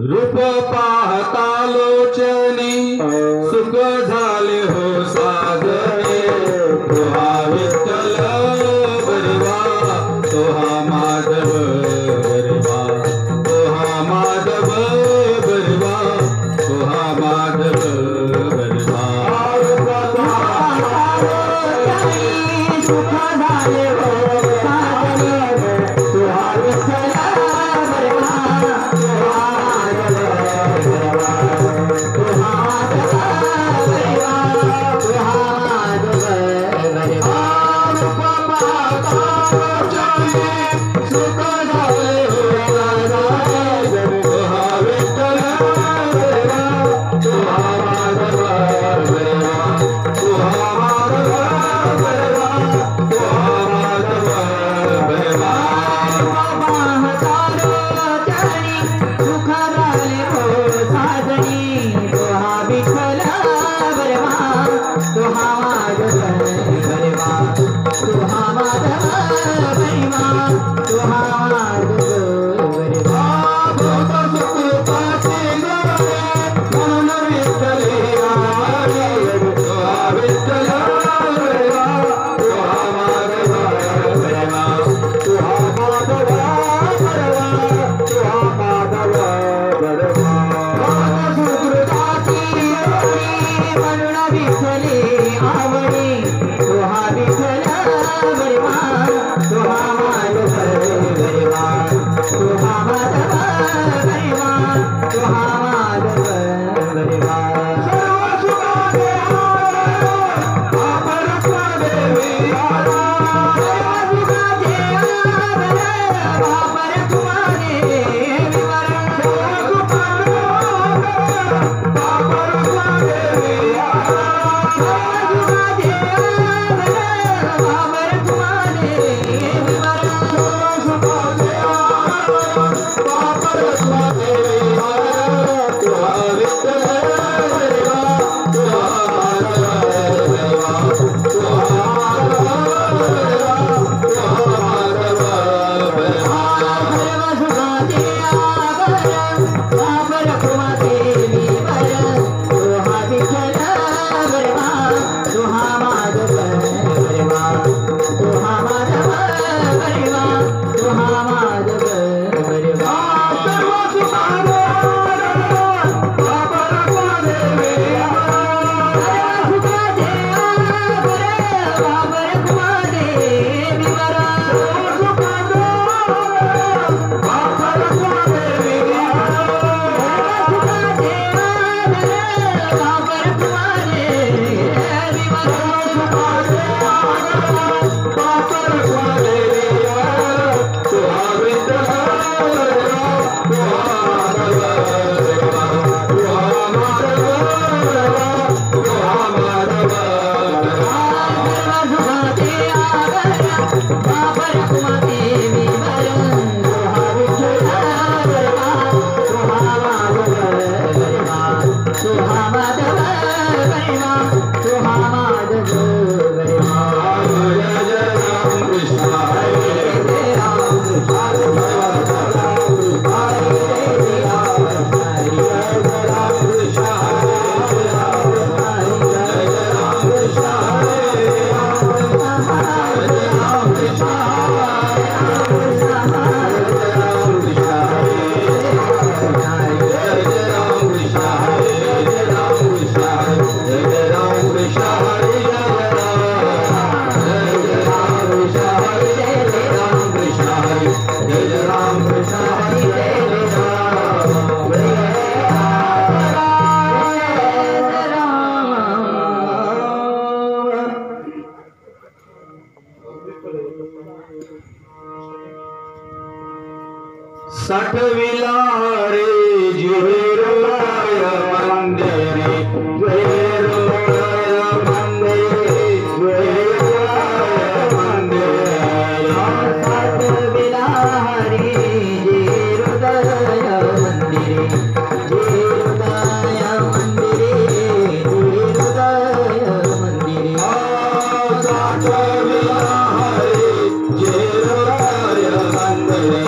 रूप पाहता लोचनी सुख झाले हो साजणे तुहा विठ्ठल बरवा तुहा माधव बरवा तुहा माधव बरवा तुहा माधव बरवा सुख झाले हो साजणे तुहा विठ्ठल Baba साठविला रे जिरोय मंदिरे जिरोय मंदिरे जिरोय मंदिरे साठविला रे जिरोय मंदिरे जिरोय मंदिरे जिरोय मंदिरे साठविला रे जिरोय मंदिरे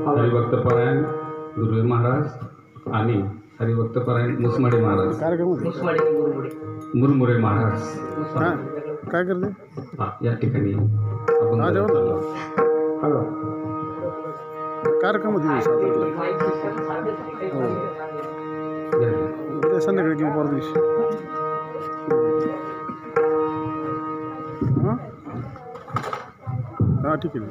हरिभक्तपरायण गुरुदेव महाराज आणि हरिभक्तपरायण मुसमडे महाराज मुरमुरे महाराज काय करते या ठिकाणी आपण कार्यक्रम होती संध्याकाळी किंवा परवा दिवशी हां ठीक आहे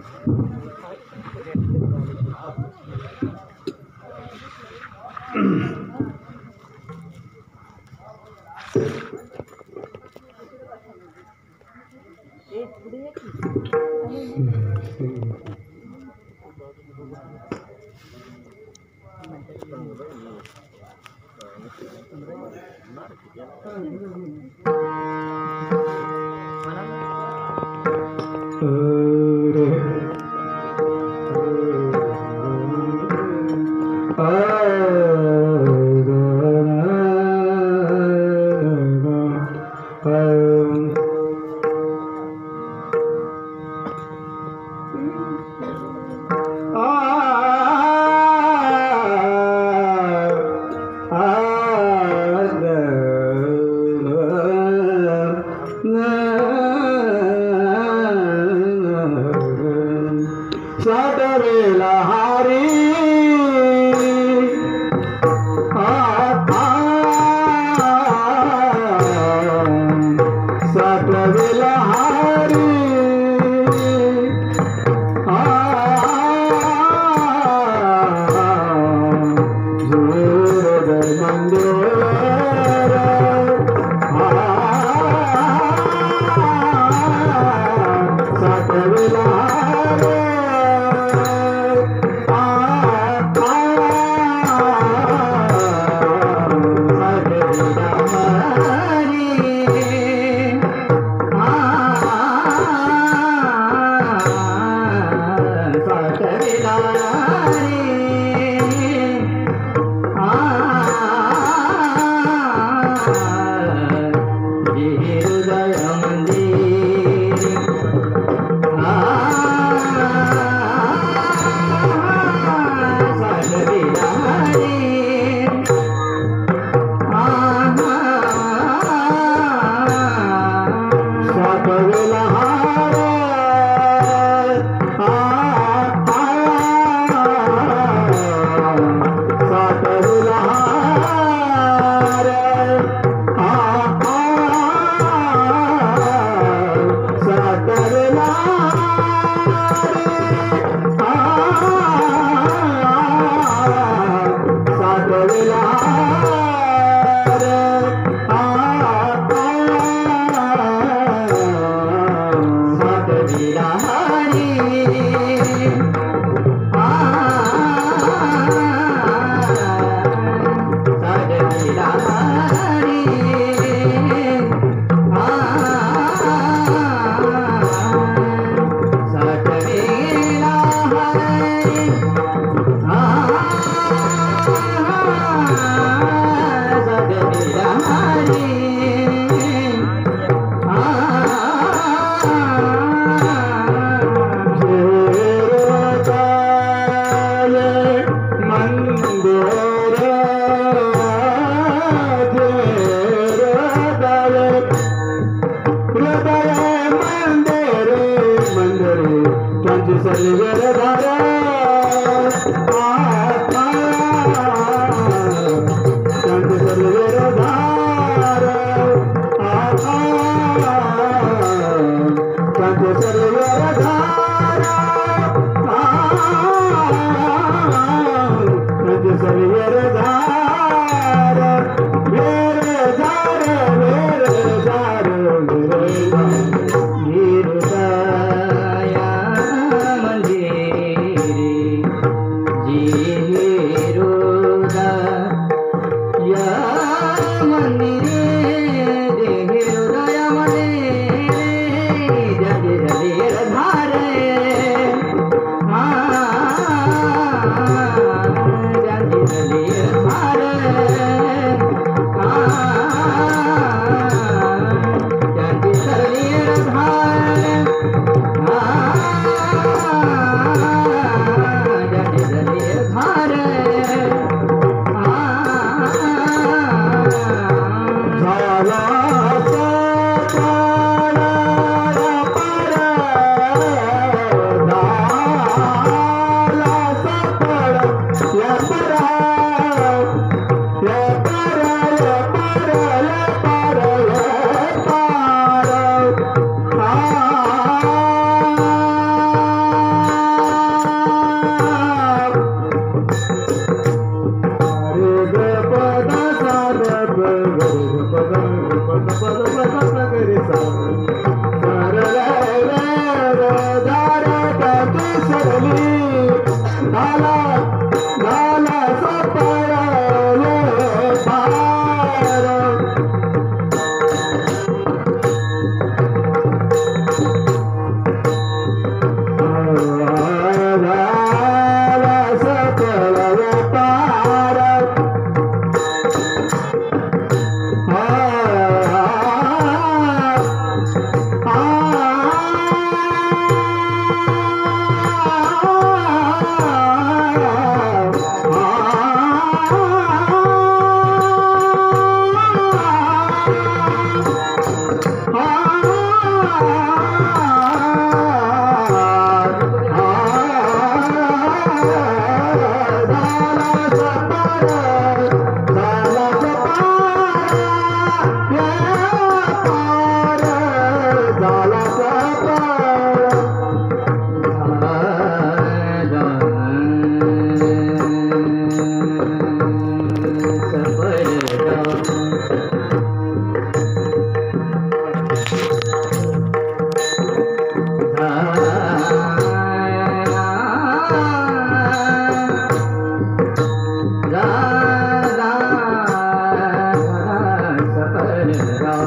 एक Para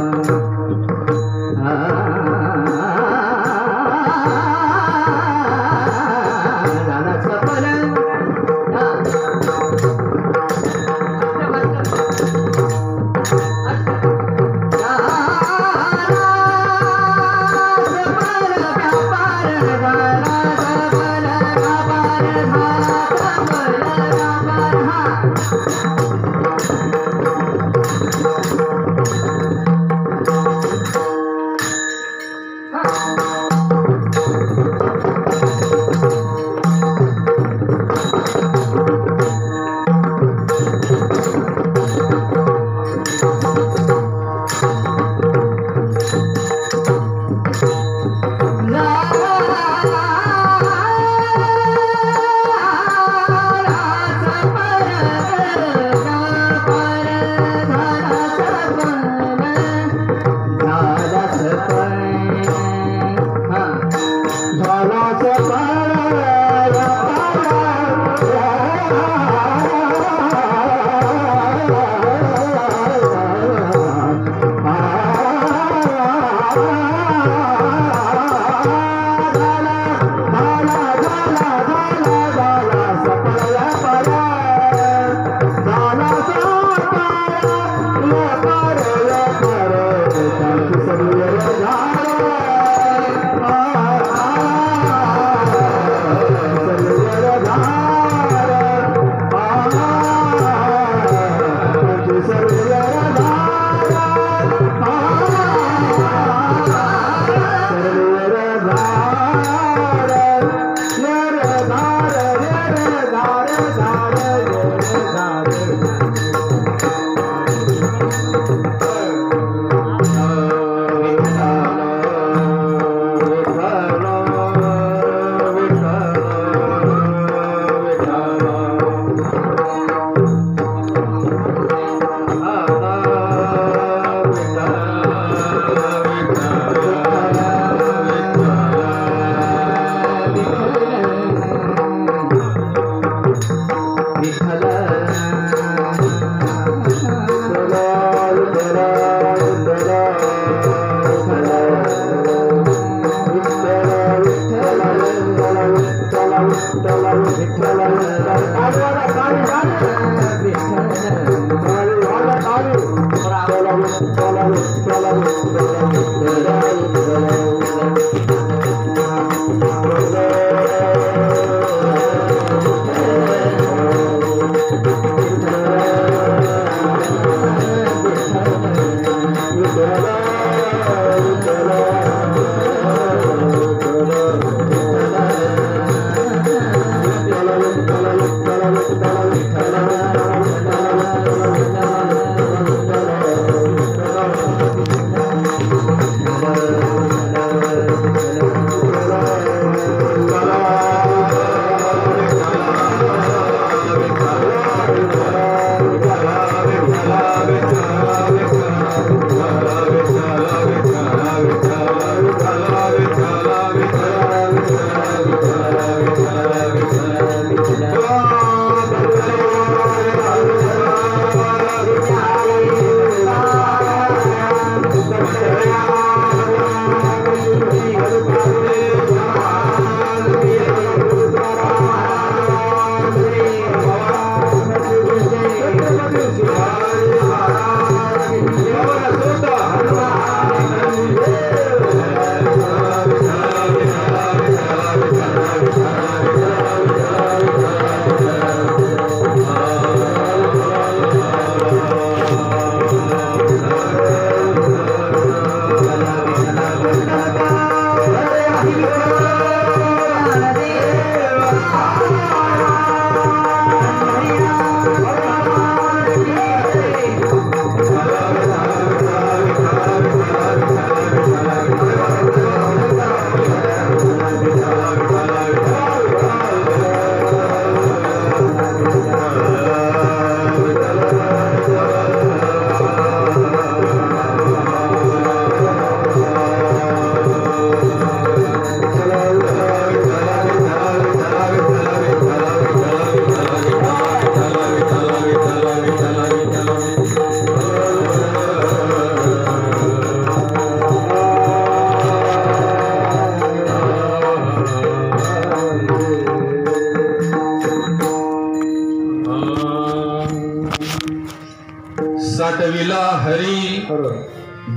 Thank you.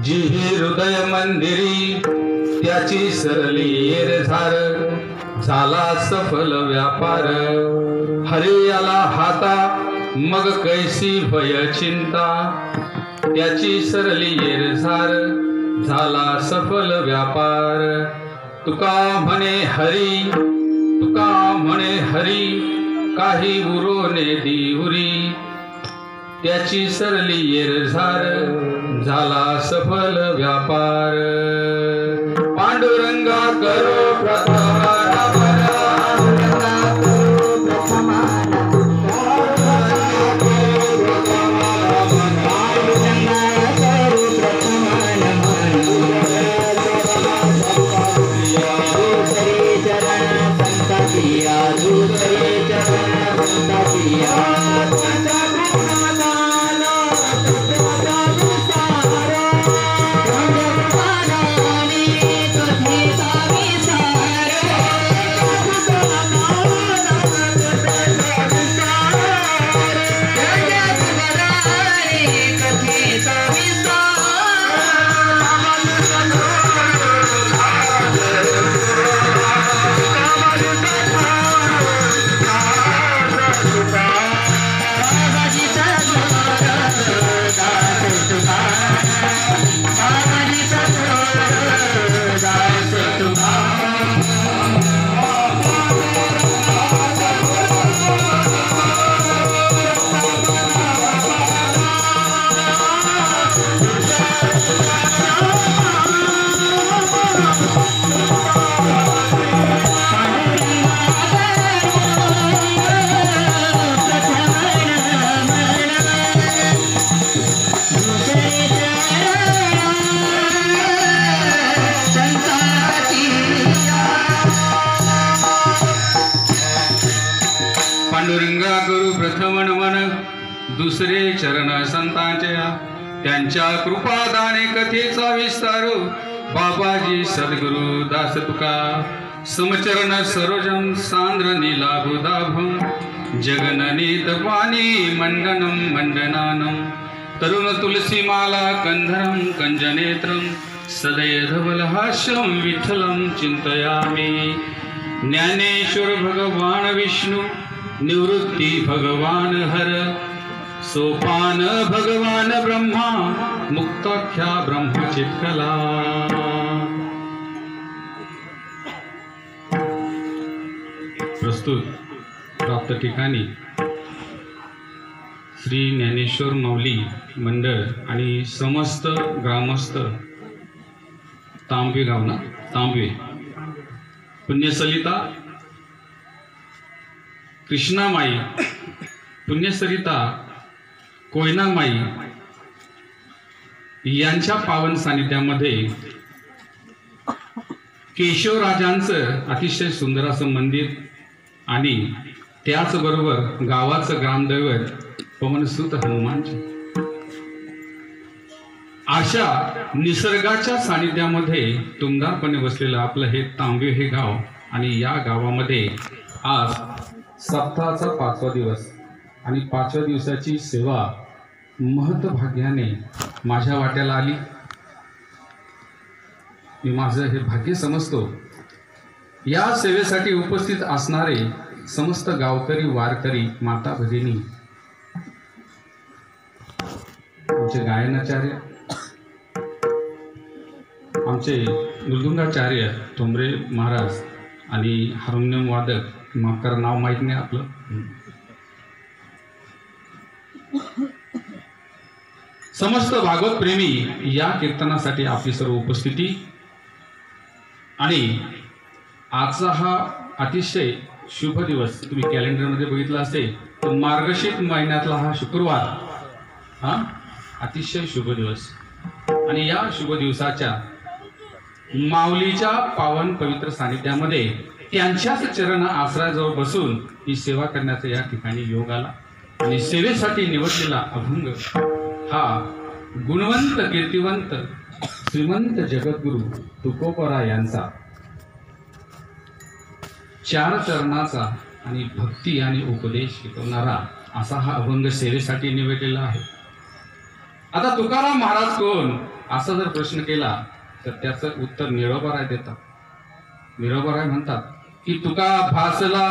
जी हे हृदय मंदिरी त्याची सरली येरझार झाला सफल व्यापार हरी आला हाता मग कैसी भय चिंता त्याची सरली येरझार झाला सफल व्यापार तुका म्हणे हरी काही उरोने दिवरी त्याची सरली येरझार झाला सफल व्यापार पांडुरंगा करो प्रथम पांडुरंगा करू प्रथम नमन दुसरे चरण संतांच्या त्यांच्या कृपादाने कथेचा विस्तार बाबाजी सद्गुरु दास तुका समचरण सरोजम सांद्र नीलाभुदाभम जगननीत वाणी मंडनम मंडनानम तरुण तुलसीमाला कंधरम कंजनेत्रम सदय धवलहास्यम विठ्ठलम चिंतयामि ज्ञानेश्वर भगवान विष्णु निवृत्ती भगवान हर सोपान भगवान ब्रह्मा मुक्ताख्या ब्रह्मचित्कला प्रस्तुत प्राप्त ठिकाणी श्री ज्ञानेश्वर माऊली मंडळ आणि समस्त ग्रामस्थ तांबे गावना तांबे पुण्यसलिता कृष्णामाई पुण्यसरिता कोयनामाई यांच्या पावन सानिध्यामध्ये केशवराजांचं अतिशय सुंदर असं मंदिर आणि त्याचबरोबर गावाचं ग्रामदैवत पवनसुत हनुमानजी अशा निसर्गाच्या सानिध्यामध्ये तुंगदारपणे बसलेलं आपलं हे तांबे हे गाव आणि या गावामध्ये आज सप्ताहाचा 5वा दिवस आणि 5व्या दिवसाची सेवा महत्भाग्याने माझ्या वाट्याला आली. मी माझं हे भाग्य समजतो. या सेवेसाठी उपस्थित असणारे समस्त गावकरी वारकरी माता भगिनी आमचे गायनाचार्य आमचे मृदुंगाचार्य ठोंबरे महाराज आणि हार्मोनियम वादक माफ करा नाव माहीत नाही आपलं समस्त भागवत प्रेमी या कीर्तनासाठी आपली सर्व उपस्थिती आणि आजचा हा अतिशय शुभ दिवस तुम्ही कॅलेंडरमध्ये बघितला असेल तर मार्गशीर्ष महिन्यातला हा शुक्रवार हा अतिशय शुभ दिवस आणि या शुभ दिवसाच्या माऊलीच्या पावन पवित्र सानिध्यामध्ये त्यांच्याच चरण आसराजवळ बसून ही सेवा करण्याचा या ठिकाणी योग आला आणि सेवेसाठी निवडलेला अभंग हा गुणवंत कीर्तिवंत श्रीमंत जगद्गुरु तुकोबरा यांचा 4 चरणाचा आणि भक्ती आणि उपदेश शिकवणारा असा हा अभंग सेवेसाठी निवडलेला आहे. आता तुकाराम महाराज कोण असा जर प्रश्न केला तर त्याचं उत्तर निरोबराय देतात. निरोबराय म्हणतात की तुका भासला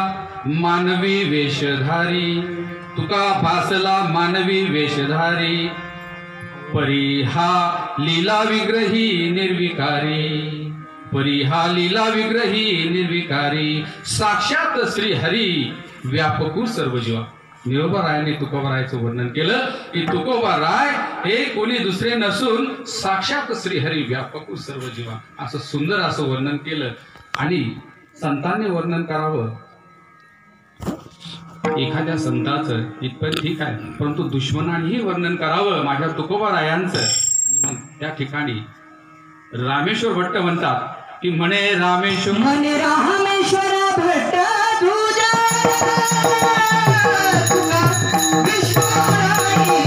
मानवी वेशधारी, तुका भासला मानवी वेशधारी, परी हा लीला विग्रही निर्विकारी, परी हा लीला विग्रही निर्विकारी, साक्षात श्री हरी व्यापकू सर्व जीवा. निरोबरायाने तुकोबारायचं वर्णन केलं की तुकोबाराय हे कोणी दुसरे नसून साक्षात श्रीहरी व्यापकू सर्व जीवा, असं सुंदर असं वर्णन केलं. आणि संतांनी वर्णन करावं, एखाद्या संताचं इतपत ठीक आहे, परंतु दुश्मनांनीही वर्णन करावं माझ्या तुकोबारायांचं. आणि मग त्या ठिकाणी रामेश्वर भट्ट म्हणतात की म्हणे रामेश्वर भट्ट तुझ्या तुका विष्णुराई तुका विष्णुराई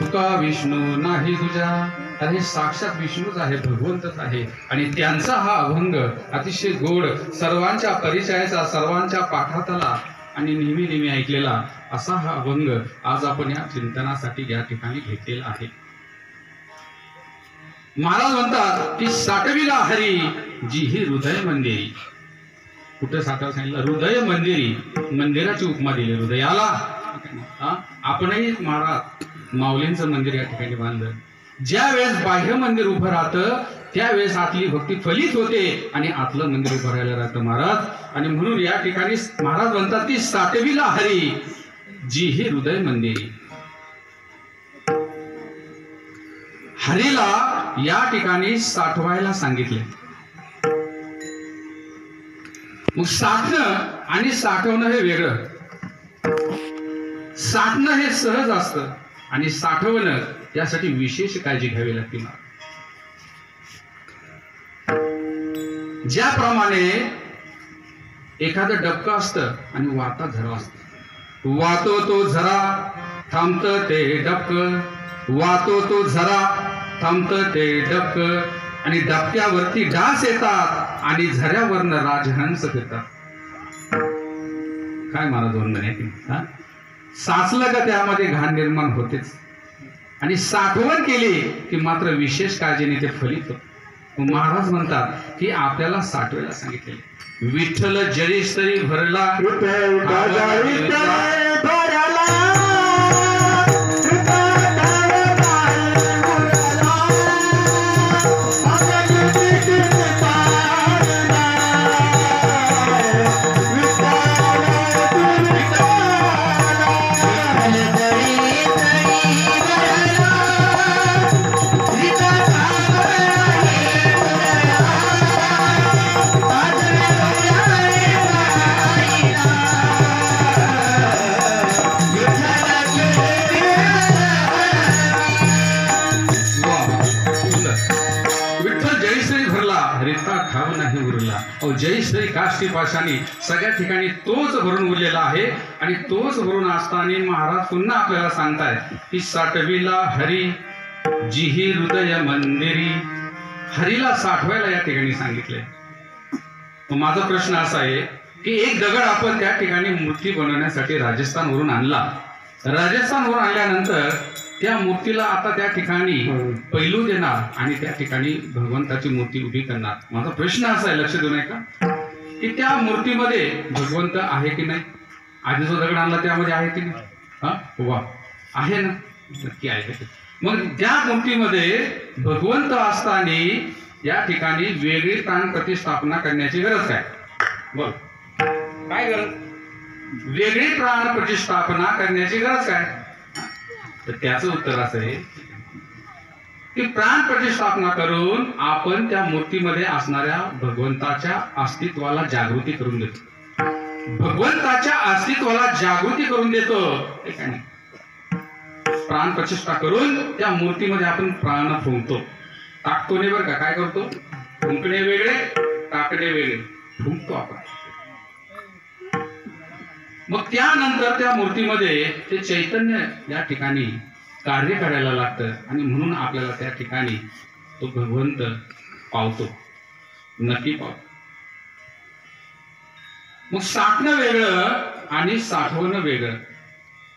तुका विष्णू नाही तुझ्या. अरे साक्षात विष्णूच आहे, भगवंतच आहे. आणि त्यांचा हा अभंग अतिशय गोड, सर्वांच्या परिचयाचा, सर्वांच्या पाठातला आणि नेहमी नेहमी ऐकलेला असा हा अभंग आज आपण या चिंतनासाठी या ठिकाणी घेतलेला आहे. महाराज म्हणतात की साठविला हरी जी ही हृदय मंदिरी. कुठं साठव सांगितलं? हृदय मंदिरी. मंदिराची उपमा दिली हृदयाला. आपणही महाराज माऊलींचं मंदिर या ठिकाणी बांधलं. ज्या वेळेस बाह्य मंदिर उभं राहतं त्यावेळेस आतली भक्ती फलित होते आणि आतलं मंदिर उभं राहायला राहतं महाराज. आणि म्हणून या ठिकाणी महाराज म्हणतात की साठविला हरी जी ही हृदय मंदिरी. हरीला या ठिकाणी साठवायला सांगितले. मग साठणं आणि साठवणं हे वेगळं. साठणं हे सहज असतं आणि साठवणं यासाठी विशेष काळजी घ्यावी लागते. ज्याप्रमाणे एखादं डबकं असतं आणि वाता झरा असतो. वातो तो झरा थांबत ते डबकं, वातो तो झरा थांबत ते डबकं. आणि डबक्यावरती डास येतात आणि झऱ्यावरनं राजहंस फिरतात. काय महाराज वर्णन आहे. साचलं का त्यामध्ये घाण निर्माण होतेच. आणि साठवण केली की मात्र विशेष काळजीने ते फलित होत. महाराज म्हणतात की आपल्याला साठवायला सांगितले. विठ्ठल जळीस्तरी भरला जय श्री काष्टी पाशाने सगळ्या ठिकाणी तोच भरून उरलेला आहे. आणि तोच भरून असताना महाराज पुन्हा आपल्याला सांगतायत की साठविला हरी जी ही हृदय मंदिरी. हरीला साठवायला या ठिकाणी सांगितलंय. माझा प्रश्न असा आहे की एक दगड आपण त्या ठिकाणी मूर्ती बनवण्यासाठी राजस्थानवरून आणला. राजस्थानवरून आणल्यानंतर त्या मूर्तीला आता त्या ठिकाणी पैलू देणार आणि त्या ठिकाणी भगवंताची मूर्ती उभी करणार. माझा प्रश्न असा आहे, लक्ष देऊ नये का, की त्या मूर्तीमध्ये भगवंत आहे की नाही? आधी जो दगड आणला त्यामध्ये आहे की नाही? हा वा आहे ना, नक्की आहे. मग त्या मूर्तीमध्ये भगवंत असताना या ठिकाणी वेगळी प्राण प्रतिष्ठापना करण्याची गरज काय? बोल काय गरज? वेगळी प्राण प्रतिष्ठापना करण्याची गरज काय? तर त्याचं उत्तर असं आहे की प्राण प्रतिष्ठापना करून आपण त्या मूर्तीमध्ये असणाऱ्या भगवंताच्या अस्तित्वाला जागृती करून देतो. भगवंताच्या अस्तित्वाला जागृती करून देतो. प्राण प्रतिष्ठा करून त्या मूर्तीमध्ये आपण प्राण फुंकतो. टाकतो नाही बरं का, काय करतो? फुंकणे वेगळे, टाकणे वेगळे, फुंकतो आपण. मग त्यानंतर त्या मूर्तीमध्ये ते चैतन्य या ठिकाणी कार्य करायला लागतं आणि म्हणून आपल्याला त्या ठिकाणी तो भगवंत पावतो, नक्की पावतो. मग साठणं वेगळं आणि साठवणं वेगळं.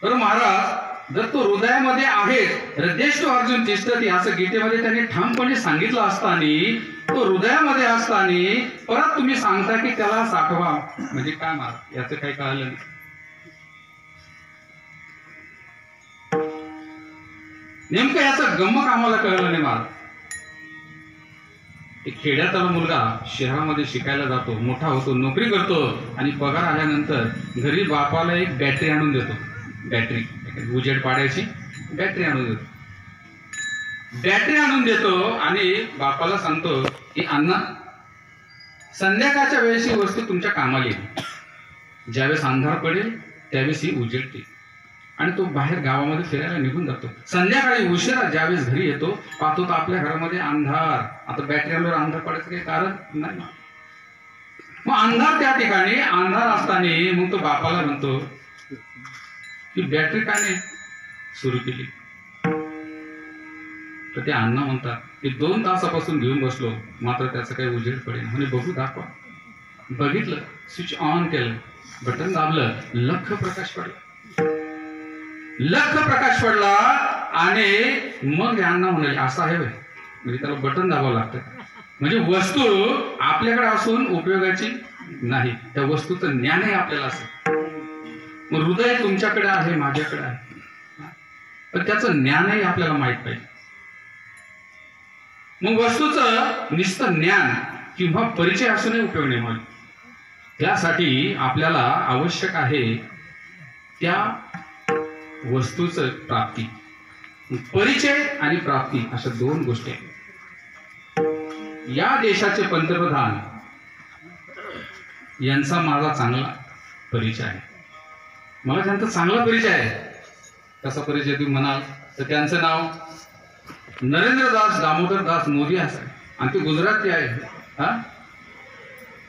तर महाराज, जर तो हृदयामध्ये आहे, हृदयेषु अर्जुन तिष्ठति असं गीतेमध्ये त्यांनी ठामपणे सांगितलं असताना, तो हृदयामध्ये असताना परत तुम्ही सांगता की त्याला साठवा, म्हणजे काय महाराज? याचं काही कळलं नाही. नेमकं याचं गंमत आम्हाला कळलं नाही महाराज. एक खेड्यातला मुलगा शहरामध्ये शिकायला जातो, मोठा होतो, नोकरी करतो आणि पगार आल्यानंतर घरी बापाला एक बॅटरी आणून देतो. बॅटरी उजेड पाडायची बॅटरी आणून देतो. बॅटरी आणून देतो आणि बापाला सांगतो की अण्णा, संध्याकाळच्या वेळेस ही वस्तू तुमच्या कामाला येईल. ज्यावेळेस अंधार पडेल त्यावेळेस ही उजेडते. आणि तो बाहेर गावामध्ये फिरायला निघून जातो. संध्याकाळी उशिरा ज्यावेळेस घरी येतो, पाहतो तर आपल्या घरामध्ये अंधार. आता बॅटरीवर अंधार पडायचं काही कारण नाही. मग अंधार त्या ठिकाणी अंधार असताना मग तो बापाला म्हणतो की बॅटरी का नाही सुरू केली? तर ते अण्णा म्हणतात की 2 तासापासून घेऊन बसलो, मात्र त्याचं काही उजेड पडेल. म्हणे बघू, दाखवा. बघितलं, स्विच ऑन केलं, बटन दाबलं, लख प्रकाश पडला. लख प्रकाश पडला आणि मग अण्णा म्हणाले असं आहे म्हणजे त्याला बटन दाबावं लागतं. म्हणजे वस्तू आपल्याकडे असून उपयोगाची नाही, त्या वस्तूचं ज्ञानही आपल्याला असेल. मग हृदय तुमच्याकडे आहे, माझ्याकडे आहे, पण त्याचं ज्ञानही आपल्याला माहित पाहिजे. मग वस्तूचं नुसतं ज्ञान किंवा परिचय असूनही उपयोग नाही. मग त्यासाठी आपल्याला आवश्यक आहे त्या वस्तूचं प्राप्ती. परिचय आणि प्राप्ती अशा 2 गोष्टी आहेत. या देशाचे पंतप्रधान यांचा माझा चांगला परिचय आहे. मला त्यांचा चांगला परिचय आहे. कसा परिचय तुम्ही म्हणाल तर त्यांचं नाव नरेंद्रदास दामोदरदास मोदी असं आहे आणि ते गुजरातचे आहे.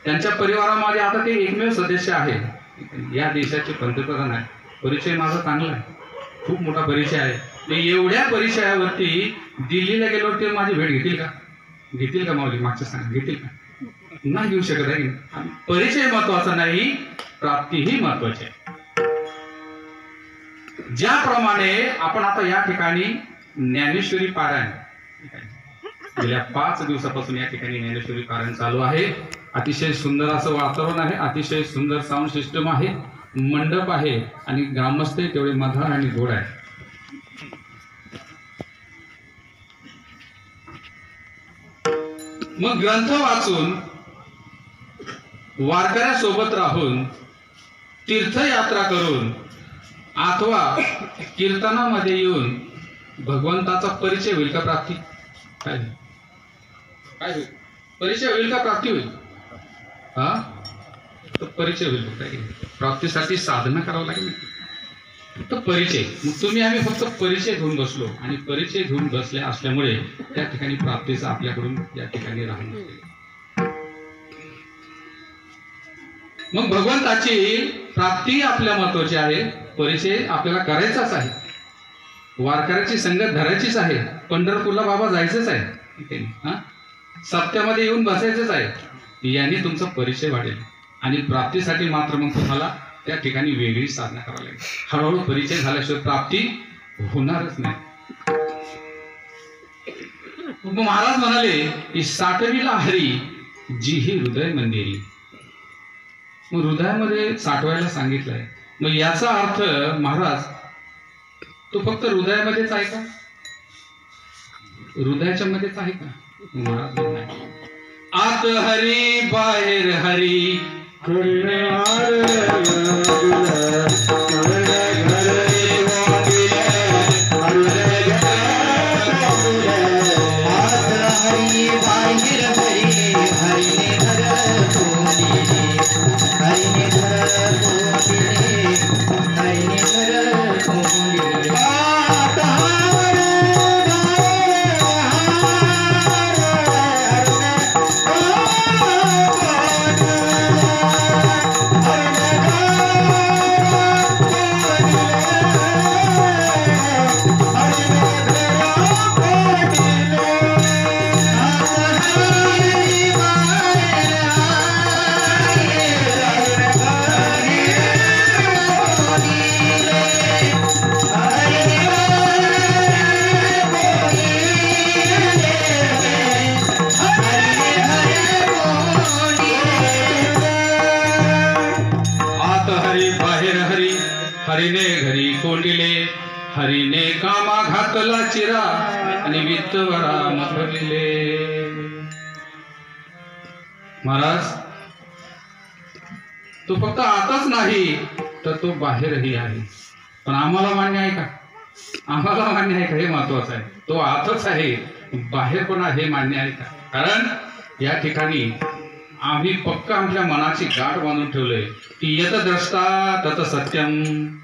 त्यांच्या परिवारामध्ये आता ते एकमेव सदस्य आहे. या देशाचे पंतप्रधान आहे. परिचय माझा चांगला आहे, खूप मोठा परिचय आहे. एवढ्या परिचयावरती दिल्लीला गेल्यावर ते माझी भेट घेतील का? घेतील का माऊली? मागच्या सांग, घेतील का? नाही घेऊ शकत आहे. परिचय महत्वाचा नाही, प्राप्तीही महत्वाची आहे. ज्याप्रमाणे आपण आता या ठिकाणी ज्ञानेश्वरी पारायण गेल्या 5 दिवसापासून या ठिकाणी ज्ञानेश्वरी पारायण चालू आहे. अतिशय सुंदर असं वातावरण आहे, अतिशय सुंदर साऊंड सिस्टम आहे, मंडप आहे आणि ग्रामस्थ तेवढे मधार आणि गोड आहे. मग ग्रंथ वाचून वारकऱ्यासोबत राहून तीर्थयात्रा करून अथवा कीर्तनामध्ये येऊन भगवंताचा परिचय होईल का प्राप्ती? काय होईल? परिचय होईल का प्राप्ती होईल? तो परिचय होईल. काय प्राप्तीसाठी साधना करावं लागेल. तो परिचय. मग तुम्ही आम्ही फक्त परिचय घेऊन बसलो आणि परिचय घेऊन बसले असल्यामुळे त्या ठिकाणी प्राप्तीचा आपल्याकडून या ठिकाणी राहून बसले. मग भगवंताची प्राप्ती आपल्या महत्वाची आहे, परिचय आपल्याला करायचाच आहे, वारकऱ्याची संगत धरायचीच आहे, पंढरपूरला बाबा जायचंच आहे, सप्त्यामध्ये येऊन बसायचंच आहे. याने तुमचा परिचय वाढेल आणि प्राप्तीसाठी मात्र मग तुम्हाला त्या ठिकाणी वेगळी साधना करावी लागेल. हळूहळू परिचय झाल्याशिवाय प्राप्ती होणारच नाही. महाराज म्हणाले की साठविला हरी जी ही हृदय मंदिरी. मग हृदयामध्ये साठवायला सांगितलंय. मग याचा अर्थ महाराज तो फक्त हृदयामध्येच आहे का? हृदयाच्या मध्येच आहे का? महाराज नाही. आत हरी बाहेर हरी हरी घरी कोंडिले, हरीने कामा घातला चिरा आणि वित्तवरा मथलिले. महाराज, तो फक्त आताच नाही तर तो बाहेरही आहे. पण आम्हाला मान्य आहे का? आम्हाला मान्य आहे का हे महत्वाचं आहे. तो आताच आहे, बाहेर पण आहे, मान्य आहे का? कारण या ठिकाणी आम्ही पक्क आमच्या मनाची गाठ बांधून ठेवलंय की यत द्रष्टा तत सत्यम,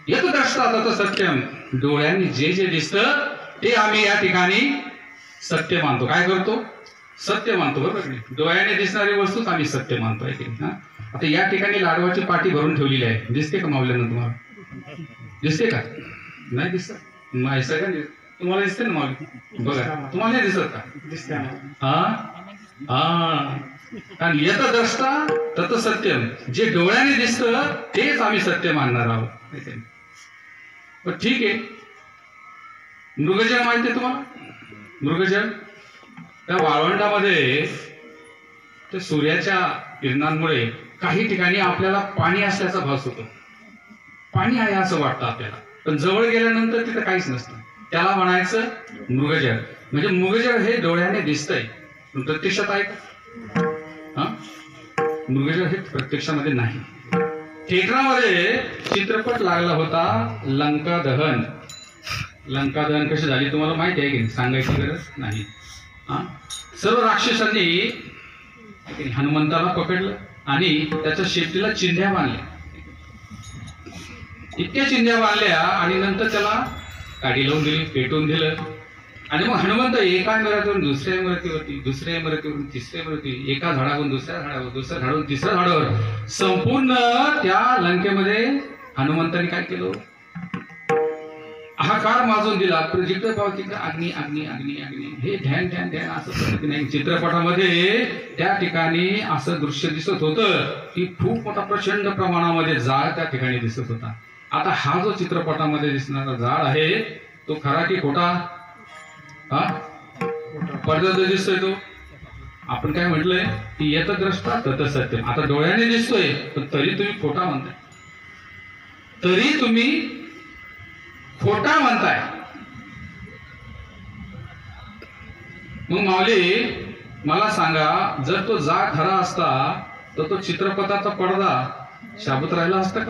यत द्रष्टा तत सत्यम. डोळ्यांनी जे जे दिसतं ते आम्ही या ठिकाणी सत्य मानतो. काय करतो? सत्य मानतो. बरोबर नाही? डोळ्याने दिसणारी वस्तूच आम्ही सत्य मानतो आहे की. आता या ठिकाणी लाडवाची पाटी भरून ठेवलेली आहे. दिसते का मावल्यानं तुम्हाला? दिसते का? नाही दिसत. सगळं तुम्हाला दिसते ना मावली? बघा, तुम्हाला नाही दिसत का? दिसते. कारण येत द्रष्टा तत सत्यम. जे डोळ्याने दिसतं तेच आम्ही सत्य मानणार आहोत. पण ठीक आहे, मृगजळ माहिती आहे तुम्हाला? मृगजळ त्या वाळवंटामध्ये ते सूर्याच्या किरणांमुळे काही ठिकाणी आपल्याला पाणी असल्याचा भास होतो. पाणी आहे असं वाटतं आपल्याला, पण जवळ गेल्यानंतर तिथं काहीच नसतं. त्याला म्हणायचं मृगजळ. म्हणजे मृगजळ हे डोळ्याने दिसतंय, प्रत्यक्षात आहे का? मृगजळ हे प्रत्यक्षामध्ये नाही. थिएटरमध्ये चित्रपट लागला होता लंका दहन. लंका दहन कशी झाली तुम्हाला माहिती आहे की? सांगायची गरज नाही. सर्व राक्षसांनी हनुमंताला पकडलं आणि त्याच्या शेपटीला चिंध्या बांधल्या. इतक्या चिंध्या बांधल्या आणि नंतर त्याला काडी लावून दिली, पेटवून दिलं. आणि मग हनुमंत एका इमारतीवरून दुसऱ्या इमारतीवरती, दुसऱ्या इमारतीवरून तिसऱ्या इमारती, एका झाडावरून दुसऱ्या झाडावर, दुसऱ्या झाडावरून तिसऱ्या झाडावर, संपूर्ण त्या लंकेमध्ये हनुमंताने काय केलं? हाकार माजून दिला. जिकडे पाव तिकडे अग्नी अग्नी अग्नी अग्नी. हे ध्यान ध्यान ध्यान असं पद्धतीने चित्रपटामध्ये त्या ठिकाणी असं दृश्य दिसत होतं की खूप मोठा प्रचंड प्रमाणामध्ये जाळ त्या ठिकाणी दिसत होता. आता हा जो चित्रपटामध्ये दिसणारा जाळ आहे तो खरा की खोटा? पडद्यात दिसतोय तो. आपण काय म्हटलंय की येत द्रष्टा तत सत्यम. आता डोळ्याने दिसतोय पण तरी तुम्ही खोटा म्हणताय, तरी तुम्ही खोटा म्हणताय. मग माऊली मला सांगा, जर तो जाळ खरा असता तर तो चित्रपटाचा पडदा शाबूत राहिला असता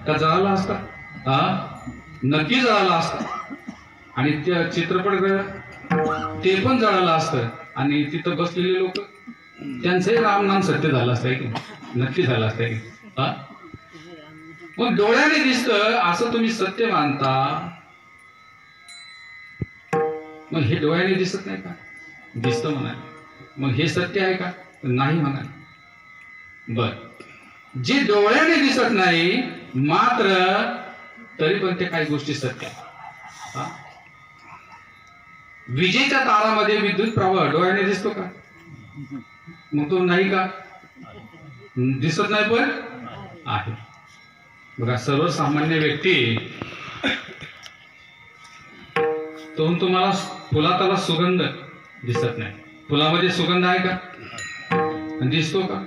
का जळाला असता? नक्की जळाला असता. आणि त्या चित्रपट ते पण जळालं असतं आणि तिथं बसलेले लोक त्यांचंही रामनाम सत्य झालं असतं की? नक्की झालं असतं की? मग डोळ्याने दिसतं असं तुम्ही सत्य मानता, मग हे डोळ्याने दिसत नाही का? दिसतं म्हणाले. मग हे सत्य आहे का? नाही म्हणाले. बर, जे डोळ्याने दिसत नाही मात्र तरी पण ते काही गोष्टी सत्य. विजेच्या तारामध्ये विद्युत प्रवाह डोळ्याने दिसतो का? मग तो नाही का? दिसत नाही पण आहे. बघा, सर्वसामान्य व्यक्ती तो तुम्हाला फुलाला सुगंध दिसत नाही. फुलामध्ये सुगंध आहे का? दिसतो का?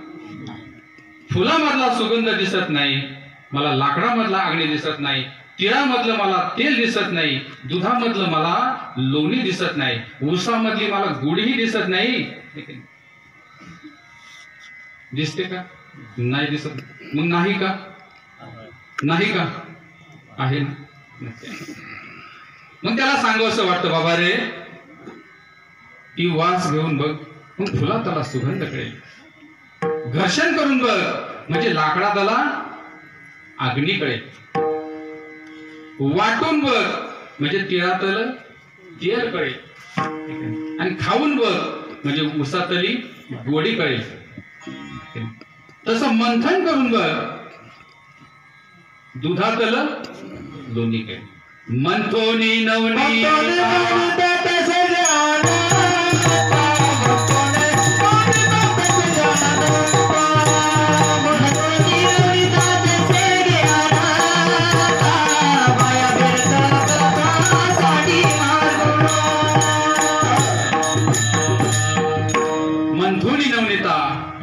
फुलामधला सुगंध दिसत नाही मला, लाकडामधला अग्नी दिसत नाही, तिळामधलं मला तेल दिसत नाही, दुधामधलं मला लोणी दिसत नाही, ऊसामधली मला गुढही दिसत नाही. दिसते का? नाही दिसत. मग नाही का? नाही का? आहे ना. मग त्याला सांगू असं वाटतं, बाबा रे ती वास घेऊन बघ, मग फुला त्याला सुगंध कळेल. घर्षण करून बघ म्हणजे लाकडा त्याला अग्नी कळेल. वाटून बघ म्हणजे तिळातलं तेल कळेल. आणि खाऊन बघ म्हणजे उसातली गोडी कळेल. तसं मंथन करून बघ दुधातलं लोणी कळेल. मंथोनी नवनी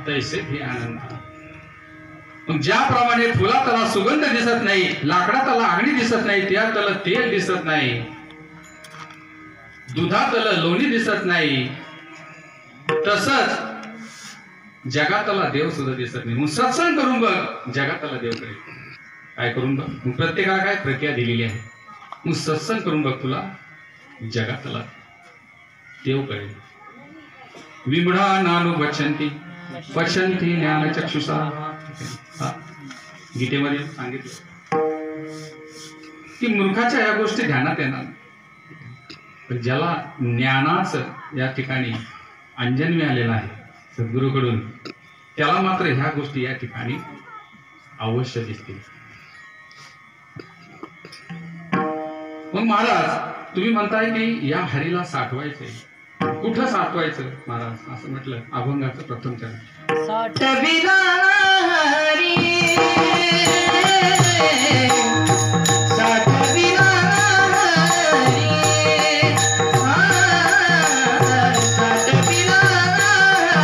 तैसे भी आनंद. मग ज्याप्रमाणे फुला त्याला सुगंध दिसत नाही, लाकडा त्याला अग्नी दिसत नाही, त्या त्याला तेल दिसत नाही, दुधात त्याला लोणी दिसत नाही, तसंच जगातला देव सुद्धा दिसत नाही. मग सत्संग करून बघ, जगातला देव करेल. काय करून बघ, मग प्रत्येकाला काय प्रक्रिया दिलेली आहे. मग सत्संग करून बघ, तुला जगातला देव करेल. विमृढा नानु वचंती पश्यन्ति ज्ञान चक्षुषा. गीतेमध्ये सांगितलं की मूर्खाच्या या गोष्टी ध्यानात येणार, पण ज्याला ज्ञानाचं या ठिकाणी अंजन मिळालेलं आहे सद्गुरूकडून, त्याला मात्र ह्या गोष्टी या ठिकाणी अवश्य दिसतील. मग महाराज तुम्ही म्हणताय की या हरीला साठवायचंय, कुठं साठवायचं महाराज? असं म्हटलं अभंगाचं प्रथम चरण. साठविला हरी, साठविला हरी, साठविला हरी,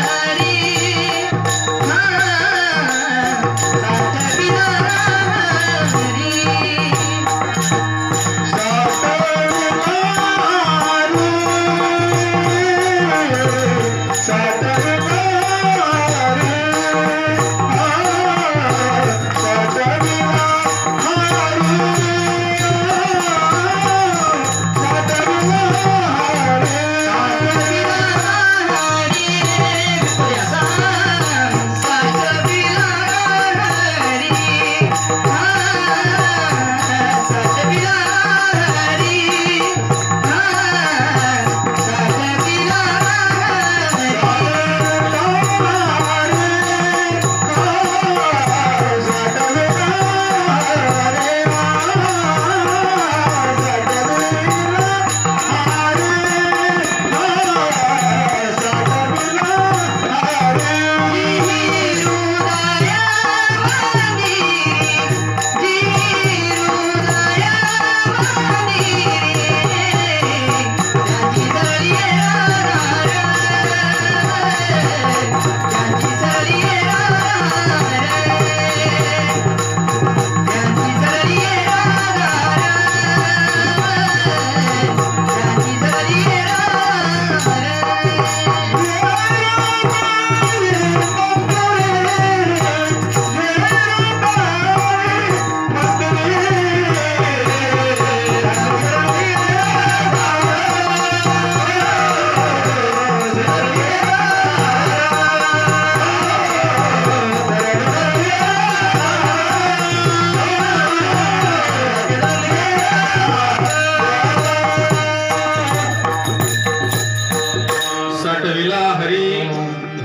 साठविला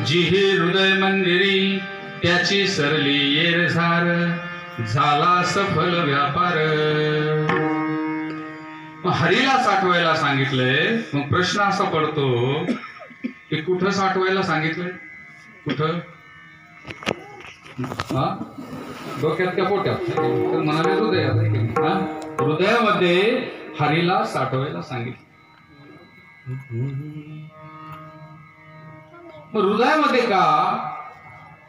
जिहे हृदय मंदिरी त्याची सरली येरझार झाला सफल व्यापार. हरीला साठवायला सांगितलंय. मग प्रश्न असा पडतो की कुठं साठवायला सांगितलंय? कुठं? डोक्यात का पोट्यात? तर म्हणाले हृदयात. हृदयामध्ये हरीला साठवायला सांगितलं. हृदयामध्ये का?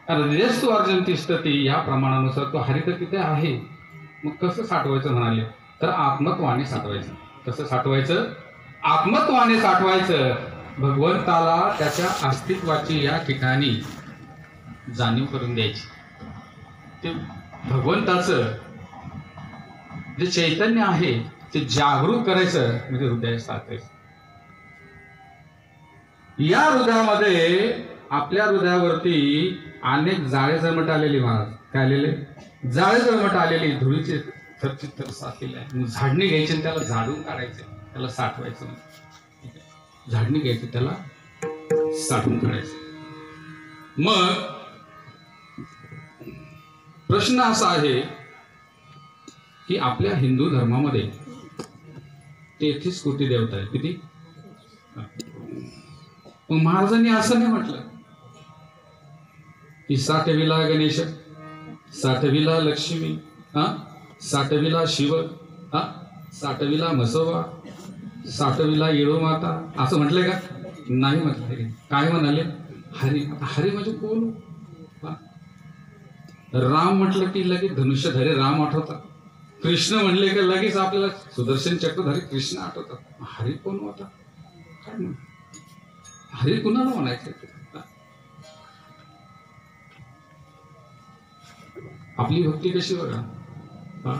हृदयस्तु अर्जुन तिष्ठती, या प्रमाणानुसार तो हरी तर तिथे आहे. मग कसं साठवायचं म्हणाले तर आत्मत्वाने साठवायचं. कसं साठवायचं? आत्मत्वाने साठवायचं. भगवंताला त्याच्या अस्तित्वाची या ठिकाणी जाणीव करून द्यायची. ते भगवंताचं जे चैतन्य आहे ते जागरूक करायचं, म्हणजे हृदय साठायचं. या हृदयामध्ये आपल्या हृदयावरती अनेक जाळे जळमट आलेली महाराज. काय आलेले? जाळे जळमट आलेली, धुळीचे थरचित्तर साचलेले आहे. झाडणी घ्यायची, त्याला झाडून काढायचे, त्याला साठवायचं. झाडणी घ्यायची, त्याला साठवून काढायचं. मग प्रश्न असा आहे की आपल्या हिंदू धर्मामध्ये 33 कोटी देवता आहेत. किती? मग महाराजांनी असं नाही म्हटलं की साठविला गणेश, साठविला लक्ष्मी, साठविला शिव, साठविला म्हसोबा, साठविला येळो माता, असं म्हटलंय का? नाही म्हटलं. काय म्हणाले? हरी. हरी म्हणजे कोण? राम म्हटलं की लगेच धनुष्यधारी राम आठवतात. कृष्ण म्हणले की लगेच आपल्याला सुदर्शन चक्रधारी कृष्ण आठवतात. हरी कोण होता? काय म्हण हरी कुणाला म्हणायचं? आपली भक्ती कशी बघा हा?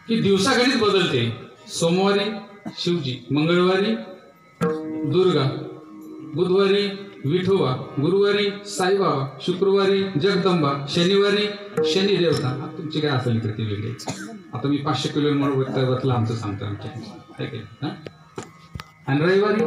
की दिवसागणिक बदलते. सोमवारी शिवजी, मंगळवारी दुर्गा, बुधवारी विठोबा, गुरुवारी साईबाबा, शुक्रवारी जगदंबा, शनिवारी शनी देवता. तुमची काय असेल कृती वेगळी. आता मी 500 किलोमीटर आमचं सांगतो आमच्या. आणि रविवारी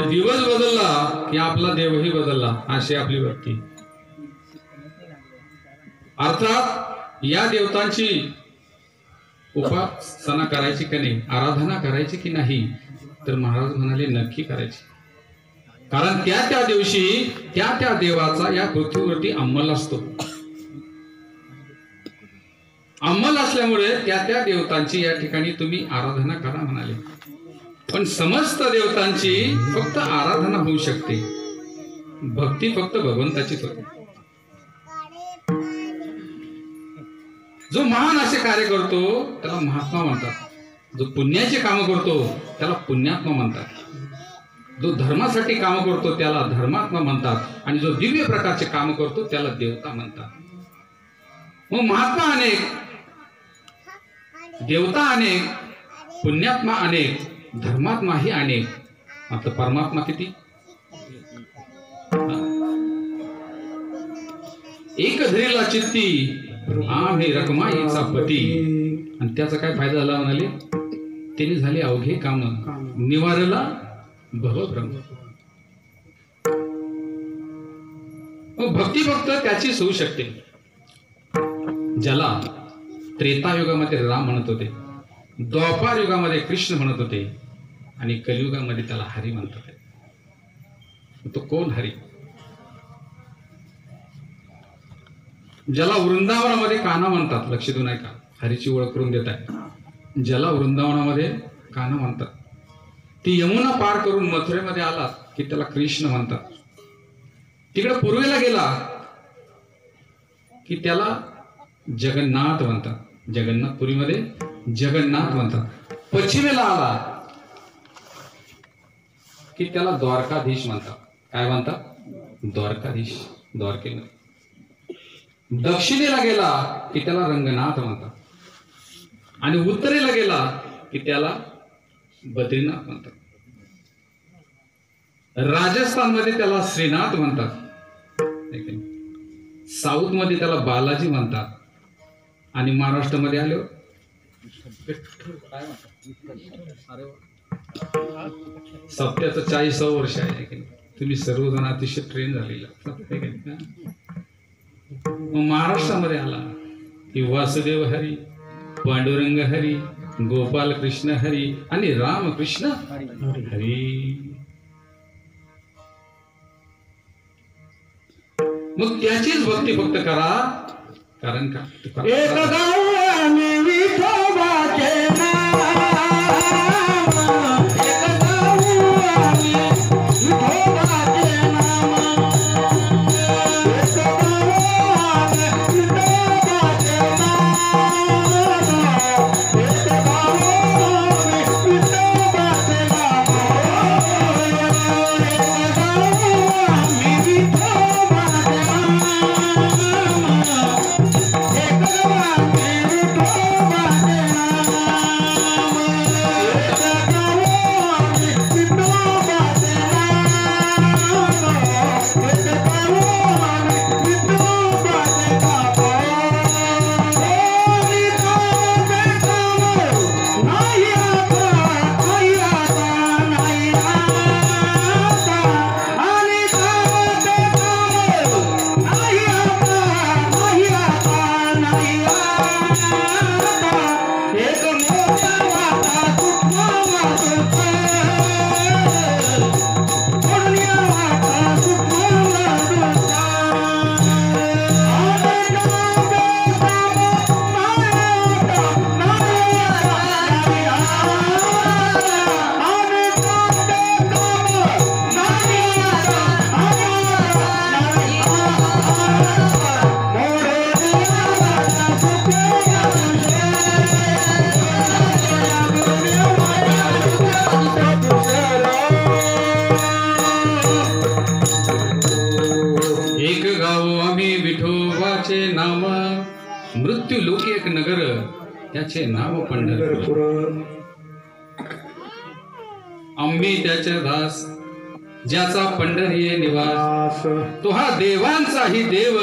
दिवस बदलला की आपला देवही बदलला, अशी आपली भक्ती. अर्थात या देवतांची उपासना करायची की नाही, आराधना करायची की नाही, तर महाराज म्हणाले नक्की करायची. कारण त्या त्या दिवशी त्या त्या देवाचा या पृथ्वीवरती अंमल असतो. अंमल असल्यामुळे त्या त्या देवतांची या ठिकाणी तुम्ही आराधना करा म्हणाले. पण समस्त देवतांची फक्त आराधना होऊ शकते, भक्ती फक्त भगवंताचीच होते. जो महान असे कार्य करतो त्याला महात्मा म्हणतात. जो पुण्याचे काम करतो त्याला पुण्यात्मा म्हणतात. जो धर्मासाठी काम करतो त्याला धर्मात्मा म्हणतात. आणि जो दिव्य प्रकारचे काम करतो त्याला देवता म्हणतात. मग महात्मा अनेक, देवता अनेक, पुण्यात्मा अनेक, धर्मात्मा ही अनेक, मात्र परमात्मा किती? एक धरीला चित्ती आम्ही रखमाईचा पती. आणि त्याचा काय फायदा झाला म्हणाले? त्याने झाले अवघे काम, निवारला भवभ्रम. भक्ती फक्त त्याचीच होऊ शकते ज्याला त्रेतायुगामध्ये राम म्हणत होते, द्वापार युगामध्ये कृष्ण म्हणत होते, आणि कलियुगामध्ये त्याला हरी म्हणत होते. तो कोण हरी? ज्याला वृंदावनामध्ये कान्हा म्हणतात. लक्ष देऊन ऐका, हरीची ओळख करून देत आहे. ज्याला वृंदावनामध्ये कान्हा म्हणतात, ती यमुना पार करून मथुरेमध्ये आला की त्याला कृष्ण म्हणतात. तिकडे पूर्वेला गेला की त्याला जगन्नाथ म्हणतात. जगन्नाथपुरीमध्ये जगन्नाथ म्हणतात. पश्चिमेला आला की त्याला द्वारकाधीश म्हणतात. काय म्हणतात? द्वारकाधीश, द्वारकेमध्ये. दक्षिणेला गेला की त्याला रंगनाथ म्हणतात. आणि उत्तरेला गेला की त्याला बद्रीनाथ म्हणतात. राजस्थानमध्ये त्याला श्रीनाथ म्हणतात. साऊथ मध्ये त्याला बालाजी म्हणतात. आणि महाराष्ट्रामध्ये आलो सप्त्याचं 40 वर्ष आहे. तुम्ही सर्वजण अतिशय ट्रेन झालेला. महाराष्ट्रामध्ये आला की वासुदेव हरी, पांडुरंग हरी, गोपाल कृष्ण हरी आणि रामकृष्ण हरी. मग त्याचीच भक्ती फक्त करा. कारण का? लोक एक नगर त्याचे नाव पंढरपूर आम्ही त्याचे दास ज्याचा पंढरी निवास तो हा देवांचाही देव